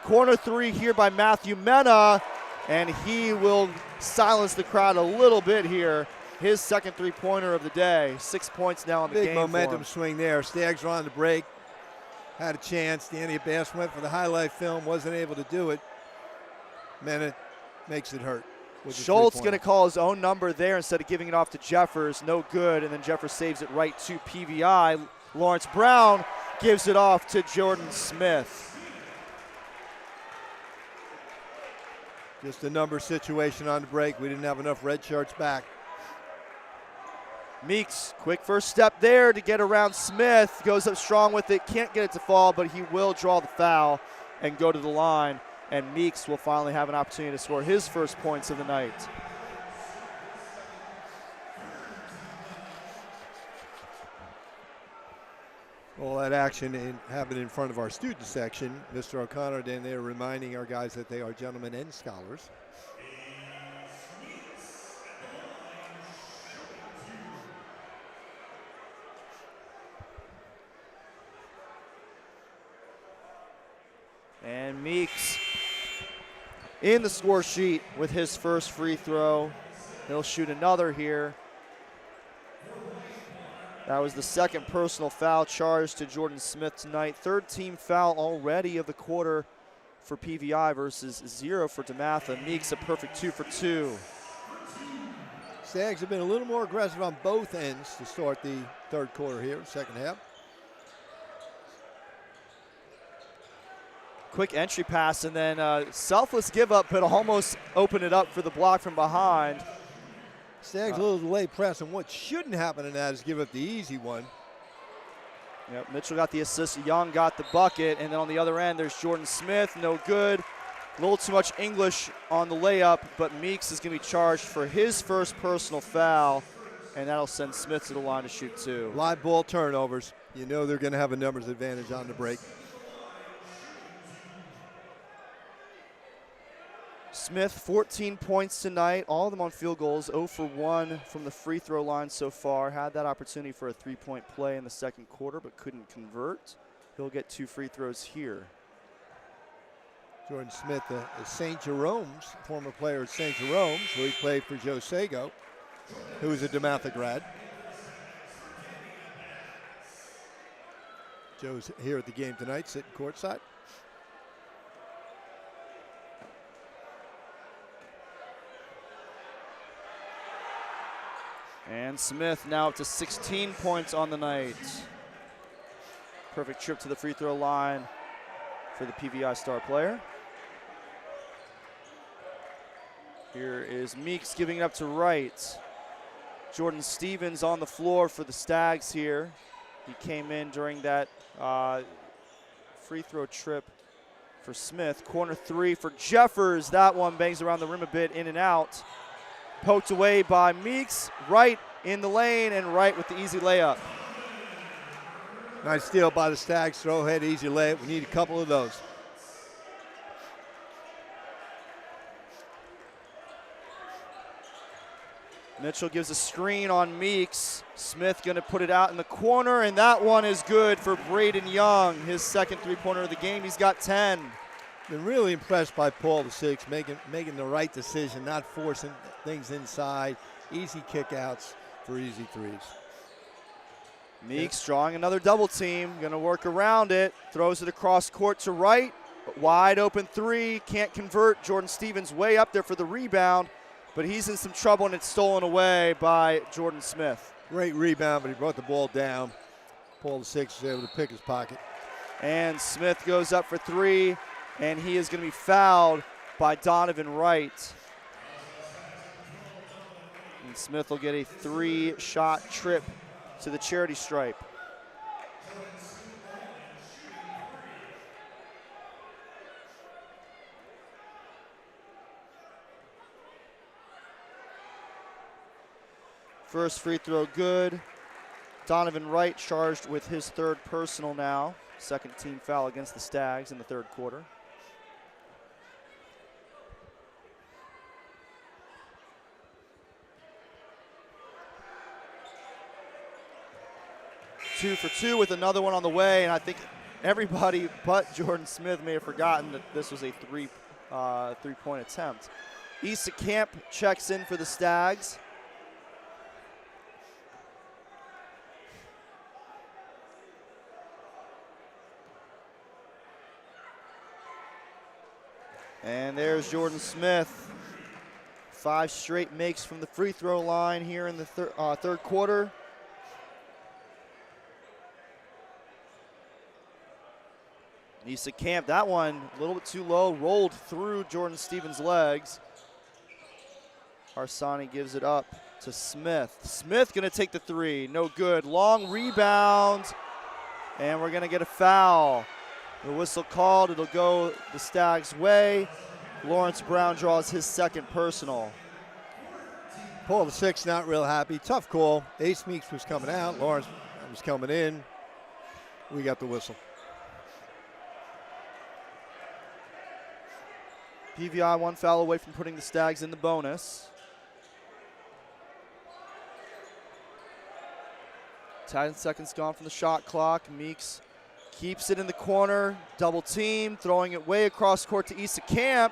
Corner 3 here by Matthew Mena, and he will silence the crowd a little bit here. His second 3-pointer of the day. 6 points now on the game. Big momentum swing there. Stags are on the break. Had a chance. Danny Abbas went for the highlight film, wasn't able to do it. Mena makes it hurt. Schultz going to call his own number there instead of giving it off to Jeffers. No good, and then Jeffers saves it right to PVI. Lawrence Brown gives it off to Jordan Smith. Just a number situation on the break. We didn't have enough red shirts back. Meeks, quick first step there to get around Smith. Goes up strong with it. Can't get it to fall, but he will draw the foul and go to the line. And Meeks will finally have an opportunity to score his first points of the night. All that action happened in front of our student section. Mr. O'Connor, then they're reminding our guys that they are gentlemen and scholars. And Meeks in the score sheet with his first free throw. He'll shoot another here. That was the second personal foul charge to Jordan Smith tonight. Third team foul already of the quarter for PVI versus 0 for DeMatha. Meeks a perfect 2 for 2. Stags have been a little more aggressive on both ends to start the third quarter here, second half. Quick entry pass and then selfless give up, but almost open it up for the block from behind. Stags a little delayed press, and what shouldn't happen in that is give up the easy one. Yep, Mitchell got the assist, Young got the bucket, and then on the other end there's Jordan Smith, no good. A little too much English on the layup, but Meeks is going to be charged for his first personal foul, and that'll send Smith to the line to shoot 2. Live ball turnovers. You know they're going to have a numbers advantage on the break. Smith, 14 points tonight, all of them on field goals, 0 for 1 from the free throw line so far. Had that opportunity for a three-point play in the second quarter, but couldn't convert. He'll get 2 free throws here. Jordan Smith, St. Jerome's, former player at St. Jerome's, where he played for Joe Sago, who was a DeMatha grad. Joe's here at the game tonight, sitting courtside. And Smith now up to 16 points on the night. Perfect trip to the free throw line for the PVI star player. Here is Meeks giving it up to Wright. Jordan Stevens on the floor for the Stags here. He came in during that free throw trip for Smith. Corner 3 for Jeffers. That one bangs around the rim a bit, in and out. Poked away by Meeks. Wright in the lane, and Wright with the easy layup. Nice steal by the Stags. Throw ahead, easy layup. We need a couple of those. Mitchell gives a screen on Meeks. Smith going to put it out in the corner, and that one is good for Braden Young, his second three-pointer of the game. He's got 10. Been really impressed by Paul VI, making the right decision, not forcing things inside. Easy kickouts for easy threes. Meeks drawing another double team, going to work around it. Throws it across court to Wright. Wide open 3, can't convert. Jordan Stevens way up there for the rebound, but he's in some trouble, and it's stolen away by Jordan Smith. Great rebound, but he brought the ball down. Paul VI was able to pick his pocket. And Smith goes up for 3, and he is going to be fouled by Donovan Wright. And Smith will get a 3-shot trip to the charity stripe. First free throw good. Donovan Wright charged with his third personal now. Second team foul against the Stags in the third quarter. Two for 2 with another one on the way, and I think everybody but Jordan Smith may have forgotten that this was a three-point attempt. Issa Camp checks in for the Stags. And there's Jordan Smith. 5 straight makes from the free throw line here in the third quarter. Issa Camp, that one a little bit too low, rolled through Jordan Stevens' legs. Harsani gives it up to Smith. Smith gonna take the 3, no good. Long rebound, and we're gonna get a foul. The whistle called, it'll go the Stags' way. Lawrence Brown draws his second personal. Paul VI not real happy. Tough call. Ace Meeks was coming out. Lawrence was coming in. We got the whistle. PVI 1 foul away from putting the Stags in the bonus. 10 seconds gone from the shot clock. Meeks keeps it in the corner, double team, throwing it way across court to Issa Camp.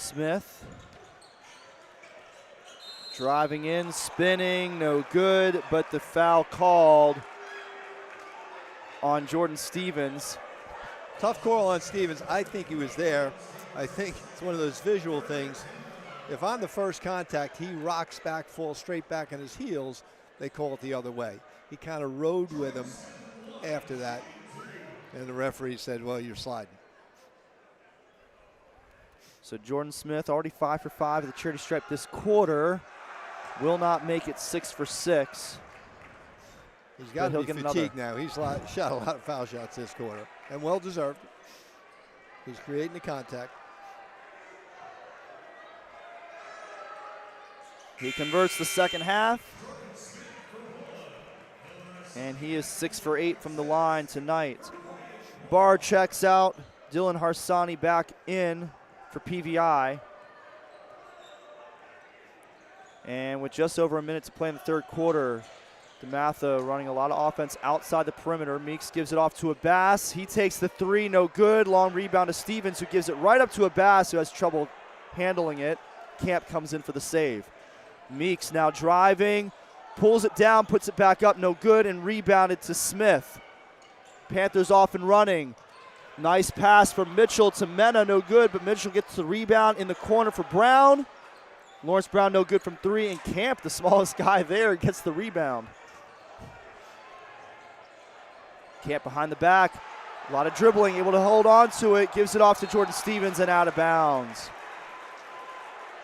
Smith driving in, spinning, no good, but the foul called on Jordan Stevens. Tough call on Stevens. I think he was there. I think it's one of those visual things. If on the first contact he rocks back, falls straight back on his heels, they call it the other way. He kind of rode with him after that, and the referee said, well, you're sliding. So Jordan Smith already 5 for 5 at the charity stripe this quarter. Will not make it 6 for 6. He's got to be fatigued now. He's shot a lot of foul shots this quarter, and well deserved. He's creating the contact. He converts the second half, and he is 6 for 8 from the line tonight. Barr checks out. Dylan Harsani back in for PVI. And with just over a minute to play in the third quarter, DeMatha running a lot of offense outside the perimeter. Meeks gives it off to Abbas. He takes the three, no good. Long rebound to Stevens, who gives it right up to Abbas, who has trouble handling it. Camp comes in for the save. Meeks now driving, pulls it down, puts it back up, no good, and rebounded to Smith. Panthers off and running. Nice pass from Mitchell to Mena, no good, but Mitchell gets the rebound in the corner for Brown. Lawrence Brown no good from three, and Camp, the smallest guy there, gets the rebound. Camp behind the back, a lot of dribbling, able to hold on to it, gives it off to Jordan Stevens and out of bounds.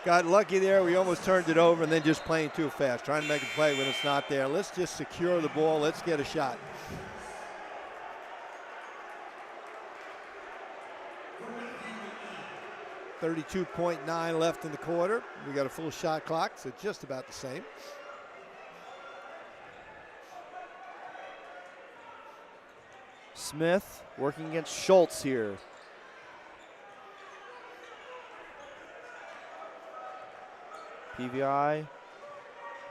Got lucky there. We almost turned it over and then just playing too fast, trying to make a play when it's not there. Let's just secure the ball. Let's get a shot. .9 left in the quarter. We got a full shot clock, so just about the same. Smith working against Schultz here. PVI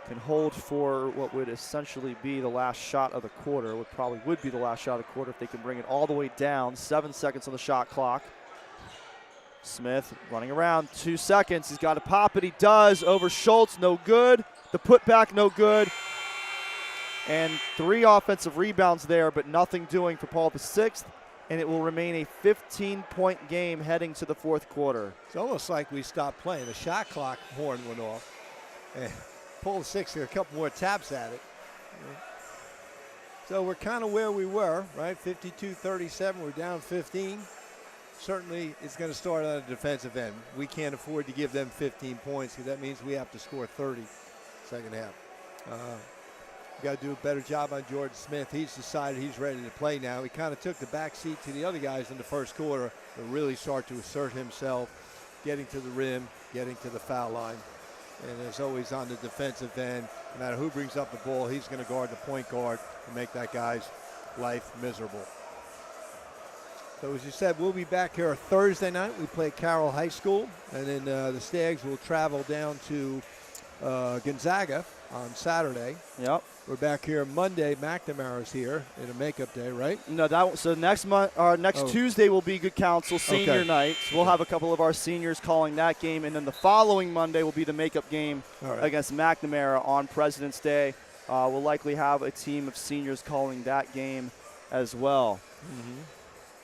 can hold for what would essentially be the last shot of the quarter. Would be the last shot of the quarter if they can bring it all the way down. 7 seconds on the shot clock. Smith running around, 2 seconds. He's got to pop it. He does over Schultz, no good. The putback, no good. And 3 offensive rebounds there, but nothing doing for Paul VI. And it will remain a 15-point game heading to the fourth quarter. It's almost like we stopped playing. The shot clock horn went off. And Paul VI got a couple more taps at it. So we're kind of where we were, right? 52-37, we're down 15. Certainly it's going to start on the defensive end. We can't afford to give them 15 points because that means we have to score 30 second half. We got to do a better job on Jordan Smith. He's decided he's ready to play now. He kind of took the back seat to the other guys in the first quarter to really start to assert himself, getting to the rim, getting to the foul line. And as always on the defensive end, no matter who brings up the ball, he's going to guard the point guard and make that guy's life miserable. So as you said, we'll be back here Thursday night. We play Carroll High School, and then the Stags will travel down to Gonzaga on Saturday. Yep. We're back here Monday. McNamara's here in a makeup day, right? No, so next Tuesday will be Good Counsel senior night. So we'll have a couple of our seniors calling that game, and then the following Monday will be the makeup game against McNamara on President's Day. We'll likely have a team of seniors calling that game as well. Mm-hmm.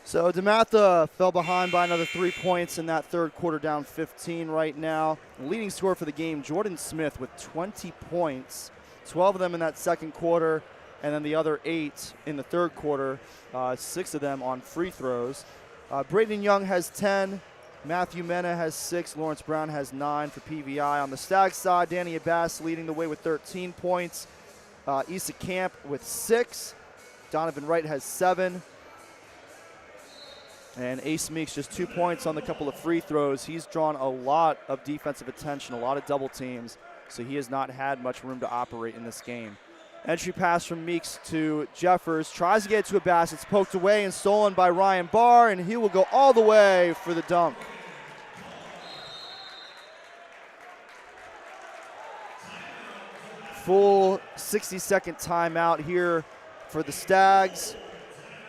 So DeMatha fell behind by another 3 points in that third quarter, down 15 right now. The leading scorer for the game, Jordan Smith, with 20 points, 12 of them in that second quarter, and then the other 8 in the third quarter, 6 of them on free throws. Braden Young has 10, Matthew Mena has 6, Lawrence Brown has 9 for PVI. On the Stag side, Danny Abbas leading the way with 13 points, Issa Camp with 6, Donovan Wright has 7. And Ace Meeks just 2 points on the couple of free throws. He's drawn a lot of defensive attention, a lot of double teams, so he has not had much room to operate in this game. Entry pass from Meeks to Jeffers. Tries to get it to Abbas. It's poked away and stolen by Ryan Barr, and he will go all the way for the dunk. Full 60-second timeout here for the Stags.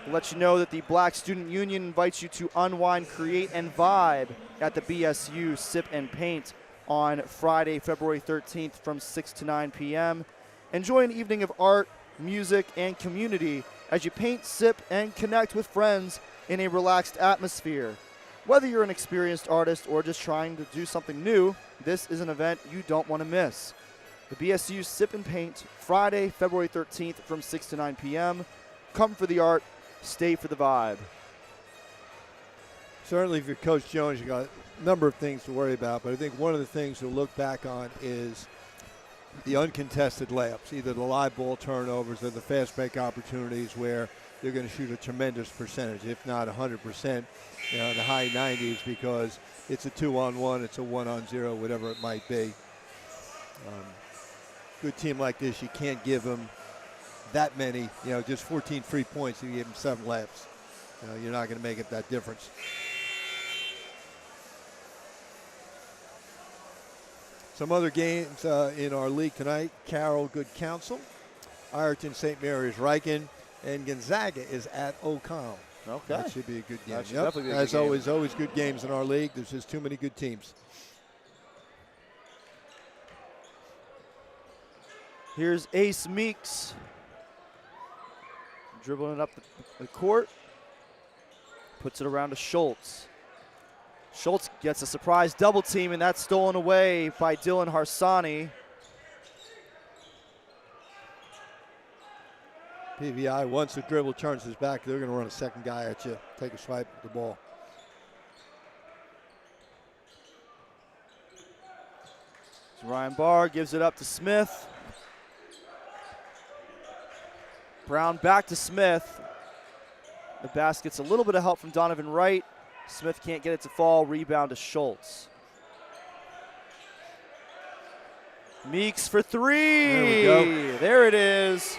We'll let you know that the Black Student Union invites you to unwind, create, and vibe at the BSU Sip and Paint on Friday, February 13th from 6 to 9 p.m. Enjoy an evening of art, music, and community as you paint, sip, and connect with friends in a relaxed atmosphere. Whether you're an experienced artist or just trying to do something new, this is an event you don't want to miss. The BSU Sip and Paint, Friday, February 13th from 6 to 9 p.m. Come for the art, stay for the vibe. Certainly, if you're Coach Jones, you got a number of things to worry about, but I think one of the things to look back on is the uncontested layups, either the live ball turnovers or the fast break opportunities where they're going to shoot a tremendous percentage, if not 100%, in the high 90s, because it's a 2-on-1, it's a 1-on-0, whatever it might be. Good team like this, you can't give them that many, just 14 free points if you give them 7 layups. You're not going to make it that difference. Some other games in our league tonight: Carroll, Good Counsel, Ireton, St. Mary's, Riken, and Gonzaga is at O'Connell. Okay. That should be a good game. That should definitely be a good As game. always good games in our league. There's just too many good teams. Here's Ace Meeks dribbling it up the court. Puts it around to Schultz. Schultz gets a surprise double team, and that's stolen away by Dylan Harsani. PVI, once the dribble turns his back, they're going to run a second guy at you. Take a swipe at the ball. So Ryan Barr gives it up to Smith. Brown back to Smith. The basket's a little bit of help from Donovan Wright. Smith can't get it to fall. Rebound to Schultz. Meeks for three. There we go. There it is.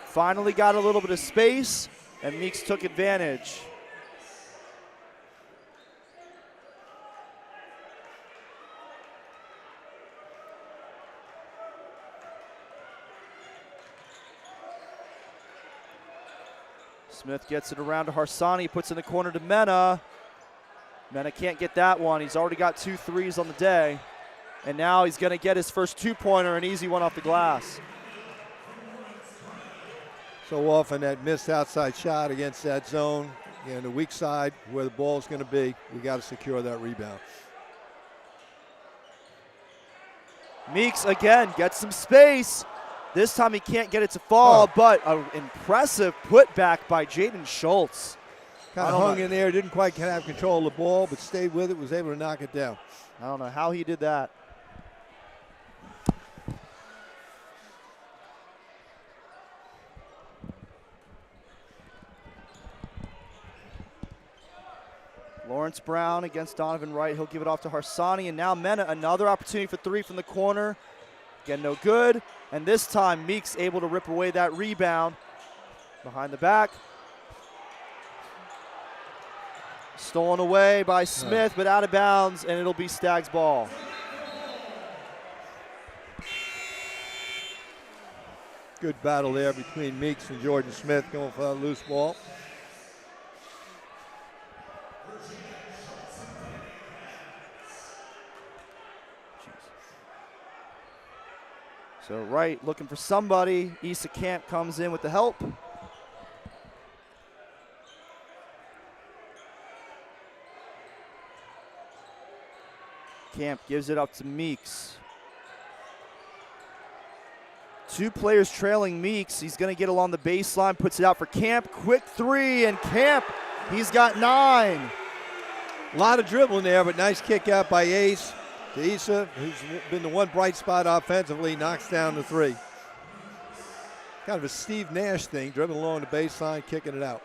Finally got a little bit of space, and Meeks took advantage. Smith gets it around to Harsani, puts in the corner to Mena. Mena can't get that one. He's already got 2 threes on the day. And now he's going to get his first 2-pointer, an easy one off the glass. So often that missed outside shot against that zone, the weak side where the ball's going to be, we got to secure that rebound. Meeks again gets some space. This time he can't get it to fall, but an impressive putback by Jaden Schultz. Kind of hung in there, didn't quite have control of the ball, but stayed with it, was able to knock it down. I don't know how he did that. Lawrence Brown against Donovan Wright. He'll give it off to Harsani, and now Mena, another opportunity for 3 from the corner. Again, no good. And this time, Meeks able to rip away that rebound. Behind the back. Stolen away by Smith, but out of bounds, and it'll be Stag's ball. Good battle there between Meeks and Jordan Smith going for that loose ball. So Wright looking for somebody. Issa Camp comes in with the help. Camp gives it up to Meeks. 2 players trailing Meeks. He's going to get along the baseline, puts it out for Camp. Quick 3, and Camp, he's got 9. A lot of dribbling there, but nice kick out by Ace. To Issa, who's been the one bright spot offensively, knocks down the 3. Kind of a Steve Nash thing, dribbling along the baseline, kicking it out.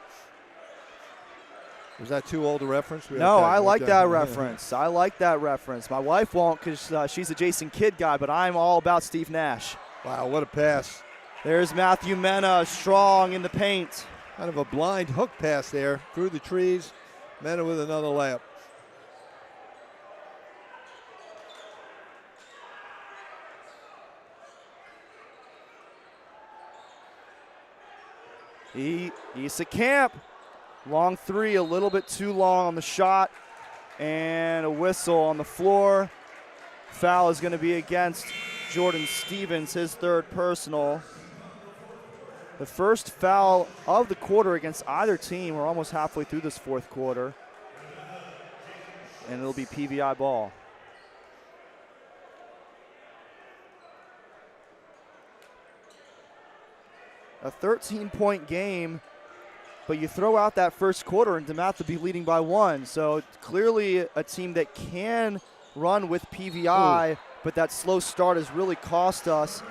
Was that too old a reference? No, I like that reference. I like that reference. My wife won't because she's a Jason Kidd guy, but I'm all about Steve Nash. Wow, what a pass. There's Matthew Mena, strong in the paint. Kind of a blind hook pass there, through the trees. Mena with another layup. Issa Camp. Long three, a little bit too long on the shot. And a whistle on the floor. Foul is going to be against Jordan Stevens, his third personal. The first foul of the quarter against either team. We're almost halfway through this fourth quarter. And it'll be PVI ball. A 13-point game, but you throw out that first quarter and DeMatha be leading by 1. So clearly a team that can run with PVI, but that slow start has really cost us.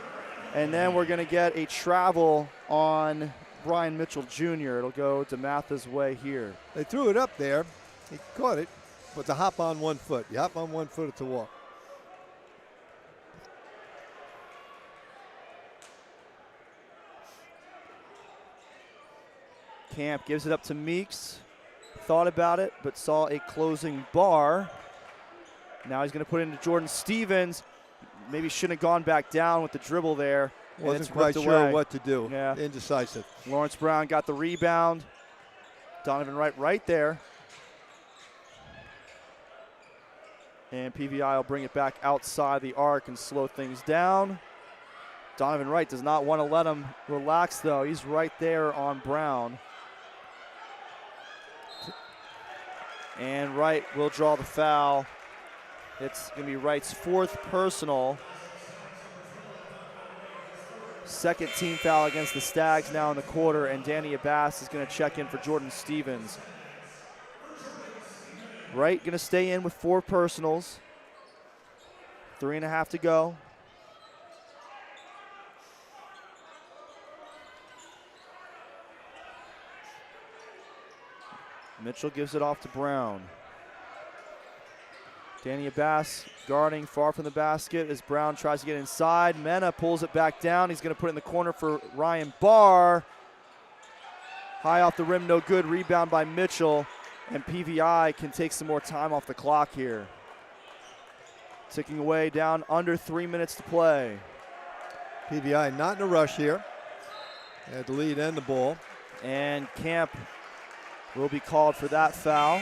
And then we're going to get a travel on Brian Mitchell Jr. It'll go DeMatha's way here. They threw it up there. He caught it, but to hop on 1 foot. You hop on 1 foot, it's a walk. Camp gives it up to Meeks. Thought about it, but saw a closing bar. Now he's going to put it into Jordan Stevens. Maybe shouldn't have gone back down with the dribble there. Wasn't quite sure what to do. Yeah. Indecisive. Lawrence Brown got the rebound. Donovan Wright right there. And PVI will bring it back outside the arc and slow things down. Donovan Wright does not want to let him relax, though. He's right there on Brown. And Wright will draw the foul. It's going to be Wright's 4th personal. Second team foul against the Stags now in the quarter, and Danny Abbas is going to check in for Jordan Stevens. Wright going to stay in with 4 personals. 3.5 to go. Mitchell gives it off to Brown. Danny Abbas guarding far from the basket as Brown tries to get inside. Mena pulls it back down. He's going to put it in the corner for Ryan Barr. High off the rim, no good. Rebound by Mitchell. And PVI can take some more time off the clock here. Ticking away down under 3 minutes to play. PVI not in a rush here. They had the lead and the ball. And Camp will be called for that foul.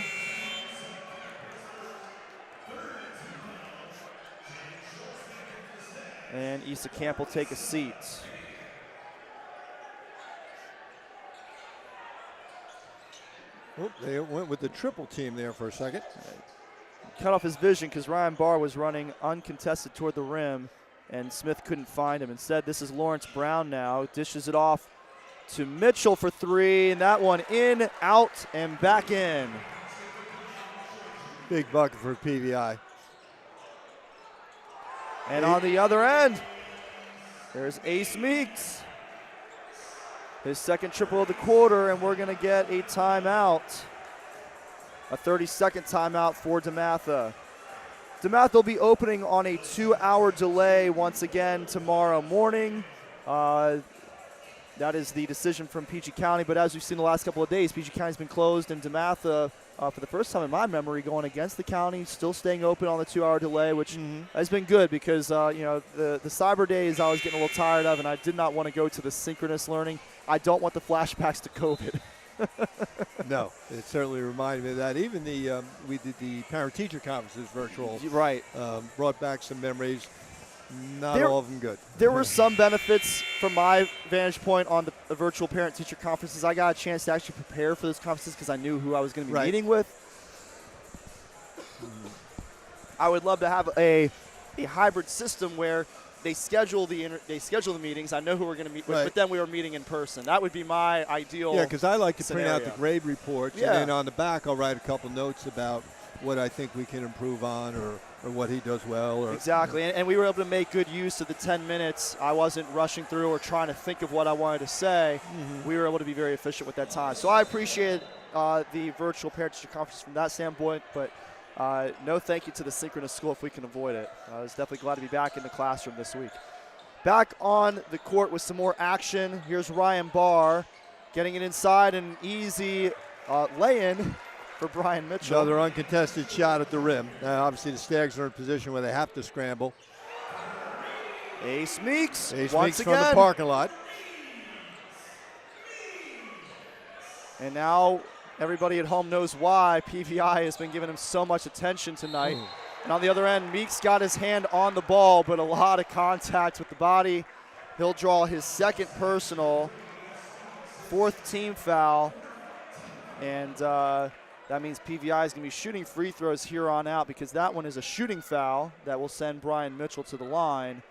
And Issa Camp will take a seat. Oop, they went with the triple team there for a second. Cut off his vision because Ryan Barr was running uncontested toward the rim, and Smith couldn't find him. Instead, this is Lawrence Brown now. Dishes it off to Mitchell for 3, and that one in, out, and back in. Big bucket for PVI. And on the other end, there's Ace Meeks. His second triple of the quarter, and we're going to get a timeout. A 30-second timeout for DeMatha. DeMatha will be opening on a 2-hour delay once again tomorrow morning. That is the decision from PG County, but as we've seen the last couple of days, PG County's been closed, and DeMatha, for the first time in my memory, going against the county, still staying open on the 2-hour delay, which has been good because the cyber days I was getting a little tired of, and I did not want to go to the synchronous learning. I don't want the flashbacks to COVID. No, it certainly reminded me of that. Even we did the parent-teacher conferences virtual. Right. Brought back some memories. Not all of them good. There were some benefits from my vantage point on the virtual parent-teacher conferences. I got a chance to actually prepare for those conferences because I knew who I was going to be meeting with. I would love to have a hybrid system where they schedule the meetings. I know who we're going to meet with, but then we were meeting in person. That would be my ideal. Yeah, because I like to scenario. print out the grade reports, and then on the back I'll write a couple notes about what I think we can improve on or what he does well. Exactly, and we were able to make good use of the 10 minutes. I wasn't rushing through or trying to think of what I wanted to say. We were able to be very efficient with that time. So I appreciate the virtual parent-teacher conference from that standpoint, but no thank you to the synchronous school if we can avoid it. I was definitely glad to be back in the classroom this week. Back on the court with some more action. Here's Ryan Barr getting it inside, an easy lay-in for Brian Mitchell. Another uncontested shot at the rim. Now, obviously, the Stags are in a position where they have to scramble. Ace Meeks Ace once Meeks again from the parking lot. And now everybody at home knows why PVI has been giving him so much attention tonight. And on the other end, Meeks got his hand on the ball, but a lot of contact with the body. He'll draw his second personal, 4th team foul. And that means PVI is going to be shooting free throws here on out, because that one is a shooting foul that will send Brian Mitchell to the line.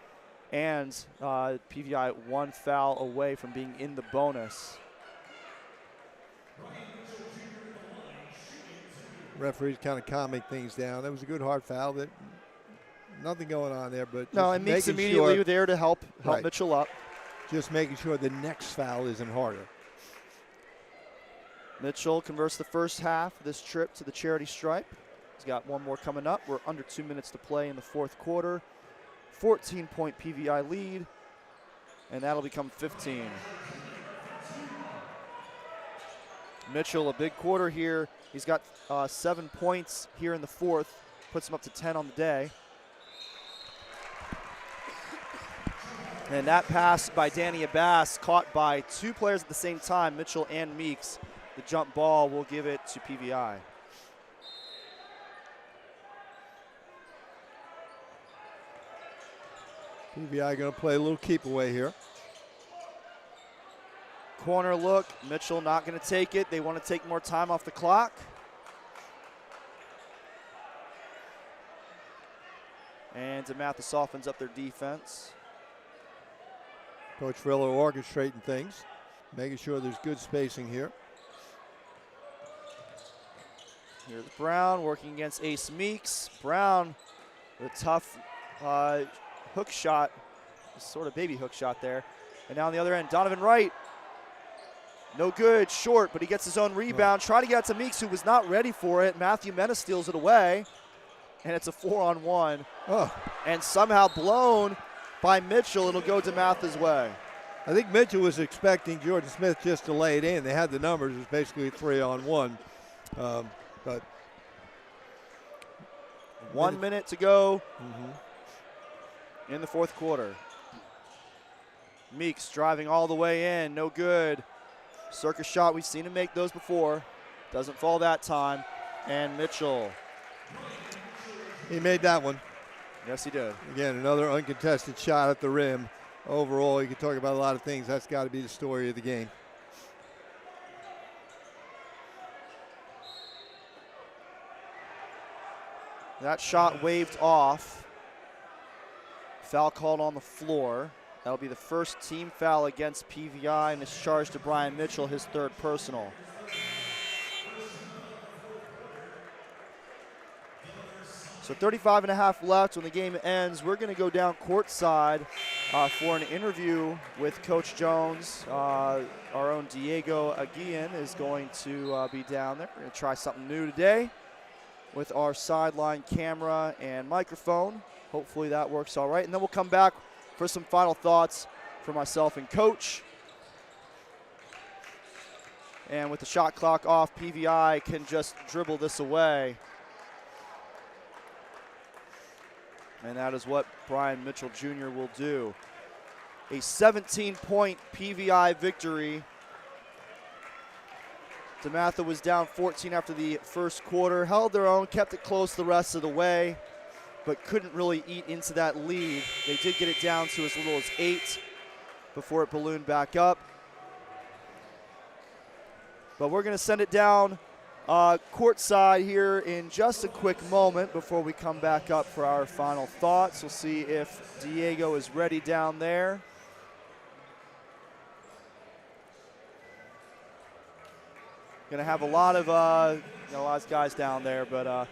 And PVI 1 foul away from being in the bonus. Referees kind of calming things down. That was a good hard foul. That nothing going on there, but no, and Meeks immediately there to help Right. Mitchell up. Just making sure the next foul isn't harder. Mitchell converts the first half of this trip to the charity stripe. He's got one more coming up. We're under 2 minutes to play in the 4th quarter. 14-point PVI lead, and that'll become 15. Mitchell, a big quarter here. He's got 7 points here in the 4th, puts him up to 10 on the day. And that pass by Danny Abbas, caught by 2 players at the same time, Mitchell and Meeks. The jump ball will give it to PVI. PVI going to play a little keep away here. Corner look, Mitchell not going to take it. They want to take more time off the clock. And DeMatha softens up their defense. Coach Friller orchestrating things, making sure there's good spacing here. Here's Brown working against Ace Meeks. Brown with a tough hook shot, sort of baby hook shot there. And now on the other end, Donovan Wright. No good, short, but he gets his own rebound. Trying to get it to Meeks, who was not ready for it. Matthew Mena steals it away. And it's a 4-on-1. And somehow blown by Mitchell. It'll go DeMatha's way. I think Mitchell was expecting Jordan Smith just to lay it in. They had the numbers. It was basically 3-on-1. But 1 minute to go in the 4th quarter. Meeks driving all the way in, no good. Circus shot, we've seen him make those before. Doesn't fall that time. And Mitchell. He made that one. Yes, he did. Again, another uncontested shot at the rim. Overall, you can talk about a lot of things. That's got to be the story of the game. That shot waved off. Foul called on the floor. That'll be the first team foul against PVI, and it's charged to Brian Mitchell, his 3rd personal. So 35 and a half left when the game ends. We're going to go down courtside for an interview with Coach Jones. Our own Diego Aguian is going to be down there. We're going to try something new today with our sideline camera and microphone. Hopefully that works all right. And then we'll come back for some final thoughts for myself and Coach. And with the shot clock off, PVI can just dribble this away. And that is what Brian Mitchell Jr. will do. A 17-point PVI victory. DeMatha was down 14 after the 1st quarter, held their own, kept it close the rest of the way, but couldn't really eat into that lead. They did get it down to as little as 8 before it ballooned back up. But we're going to send it down courtside here in just a quick moment before we come back up for our final thoughts. We'll see if Diego is ready down there. Going to have a lot of guys down there, but our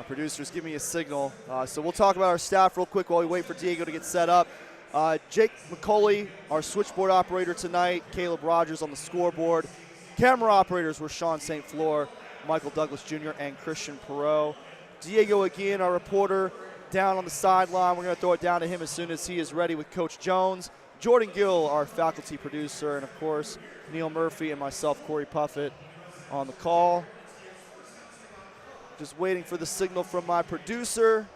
producers give me a signal. So we'll talk about our staff real quick while we wait for Diego to get set up. Jake McCauley, our switchboard operator tonight. Caleb Rogers on the scoreboard. Camera operators were Sean St. Fleur, Michael Douglas Jr., and Christian Perot. Diego again, our reporter, down on the sideline. We're going to throw it down to him as soon as he is ready with Coach Jones. Jordan Gill, our faculty producer, and of course, Neal Murphy and myself, Cory Puffett, on the call. Just waiting for the signal from my producer.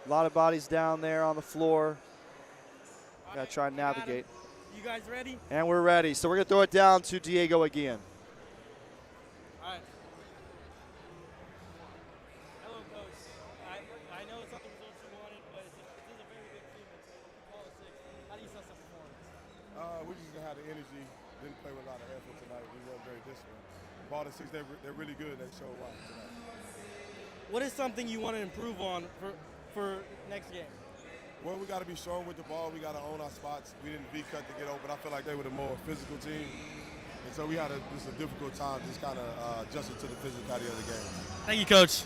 A lot of bodies down there on the floor. Got to try and navigate. You guys ready? And we're ready. So we're going to throw it down to Diego again. All right. Hello, Coach. I know it's not the results you wanted, but this is a very big team. It's all 6. How do you assess the performance? We just had the energy. Didn't play with a lot of effort tonight. We weren't very disciplined. Ball to 6, they're really good. They showed why tonight. What is something you want to improve on for next game? Well, we got to be strong with the ball. We got to own our spots. We didn't V-cut to get open. I feel like they were the more physical team. And so we had just a difficult time just kind of adjusting to the physicality of the game. Thank you, Coach.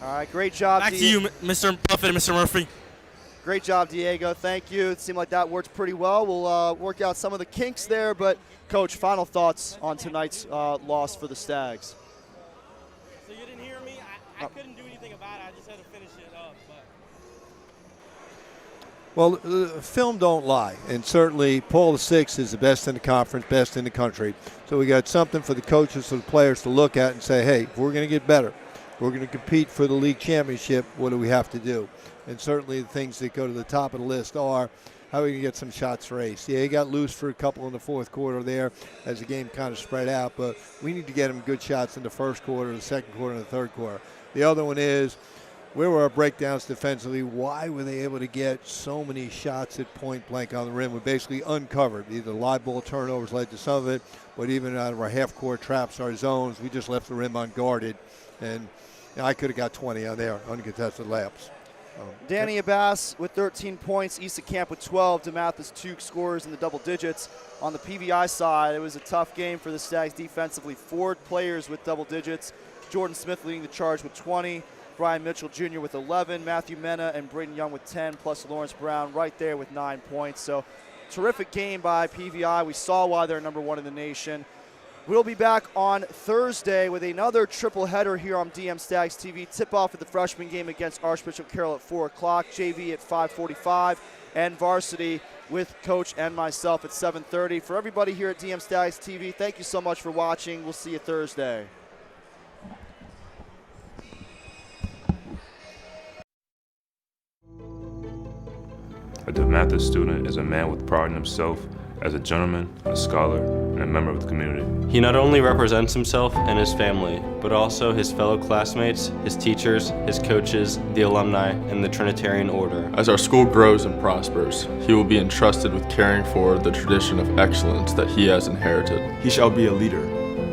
All right, great job. Back to you, Mr. Puffett and Mr. Murphy. Great job, Diego. Thank you. It seemed like that worked pretty well. We'll work out some of the kinks there. But, Coach, final thoughts on tonight's loss for the Stags? So you didn't hear me? I couldn't do anything about it. I just had to finish it up. Well, film don't lie, and certainly Paul VI is the best in the conference, best in the country. So we got something for the coaches, for the players to look at and say, hey, if we're going to get better, if we're going to compete for the league championship, what do we have to do? And certainly the things that go to the top of the list are how we can get some shots raised. Yeah, he got loose for a couple in the fourth quarter there as the game kind of spread out, but we need to get him good shots in the first quarter, the second quarter, and the third quarter. The other one is, where were our breakdowns defensively? Why were they able to get so many shots at point blank on the rim? We basically uncovered. Either live ball turnovers led to some of it, but even out of our half-court traps, our zones, we just left the rim unguarded. And I could have got 20 on there, uncontested layups. Danny Abbas with 13 points, Issa Camp with 12, DeMatha's 2 scorers in the double digits. On the PVI side, it was a tough game for the Stags defensively. 4 players with double digits. Jordan Smith leading the charge with 20. Brian Mitchell Jr. with 11, Matthew Mena and Braden Young with 10, plus Lawrence Brown right there with 9 points. So terrific game by PVI. We saw why they're number 1 in the nation. We'll be back on Thursday with another triple header here on DM Stags TV. Tip-off of the freshman game against Archbishop Carroll at 4 o'clock, JV at 5:45, and Varsity with Coach and myself at 7:30. For everybody here at DM Stags TV, thank you so much for watching. We'll see you Thursday. A DeMatha student is a man with pride in himself as a gentleman, a scholar, and a member of the community. He not only represents himself and his family, but also his fellow classmates, his teachers, his coaches, the alumni, and the Trinitarian Order. As our school grows and prospers, he will be entrusted with caring for the tradition of excellence that he has inherited. He shall be a leader,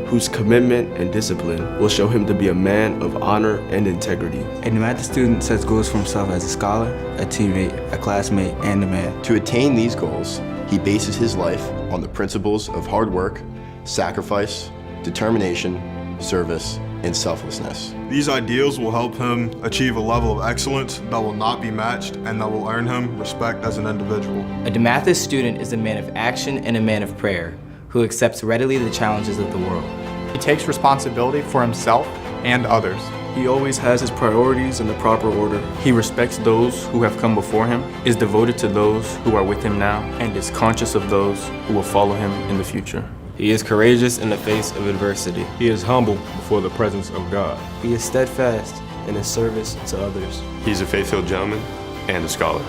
whose commitment and discipline will show him to be a man of honor and integrity. A DeMatha student sets goals for himself as a scholar, a teammate, a classmate, and a man. To attain these goals, he bases his life on the principles of hard work, sacrifice, determination, service, and selflessness. These ideals will help him achieve a level of excellence that will not be matched and that will earn him respect as an individual. A DeMatha student is a man of action and a man of prayer, who accepts readily the challenges of the world. He takes responsibility for himself and others. He always has his priorities in the proper order. He respects those who have come before him, is devoted to those who are with him now, and is conscious of those who will follow him in the future. He is courageous in the face of adversity. He is humble before the presence of God. He is steadfast in his service to others. He's a faith-filled gentleman and a scholar.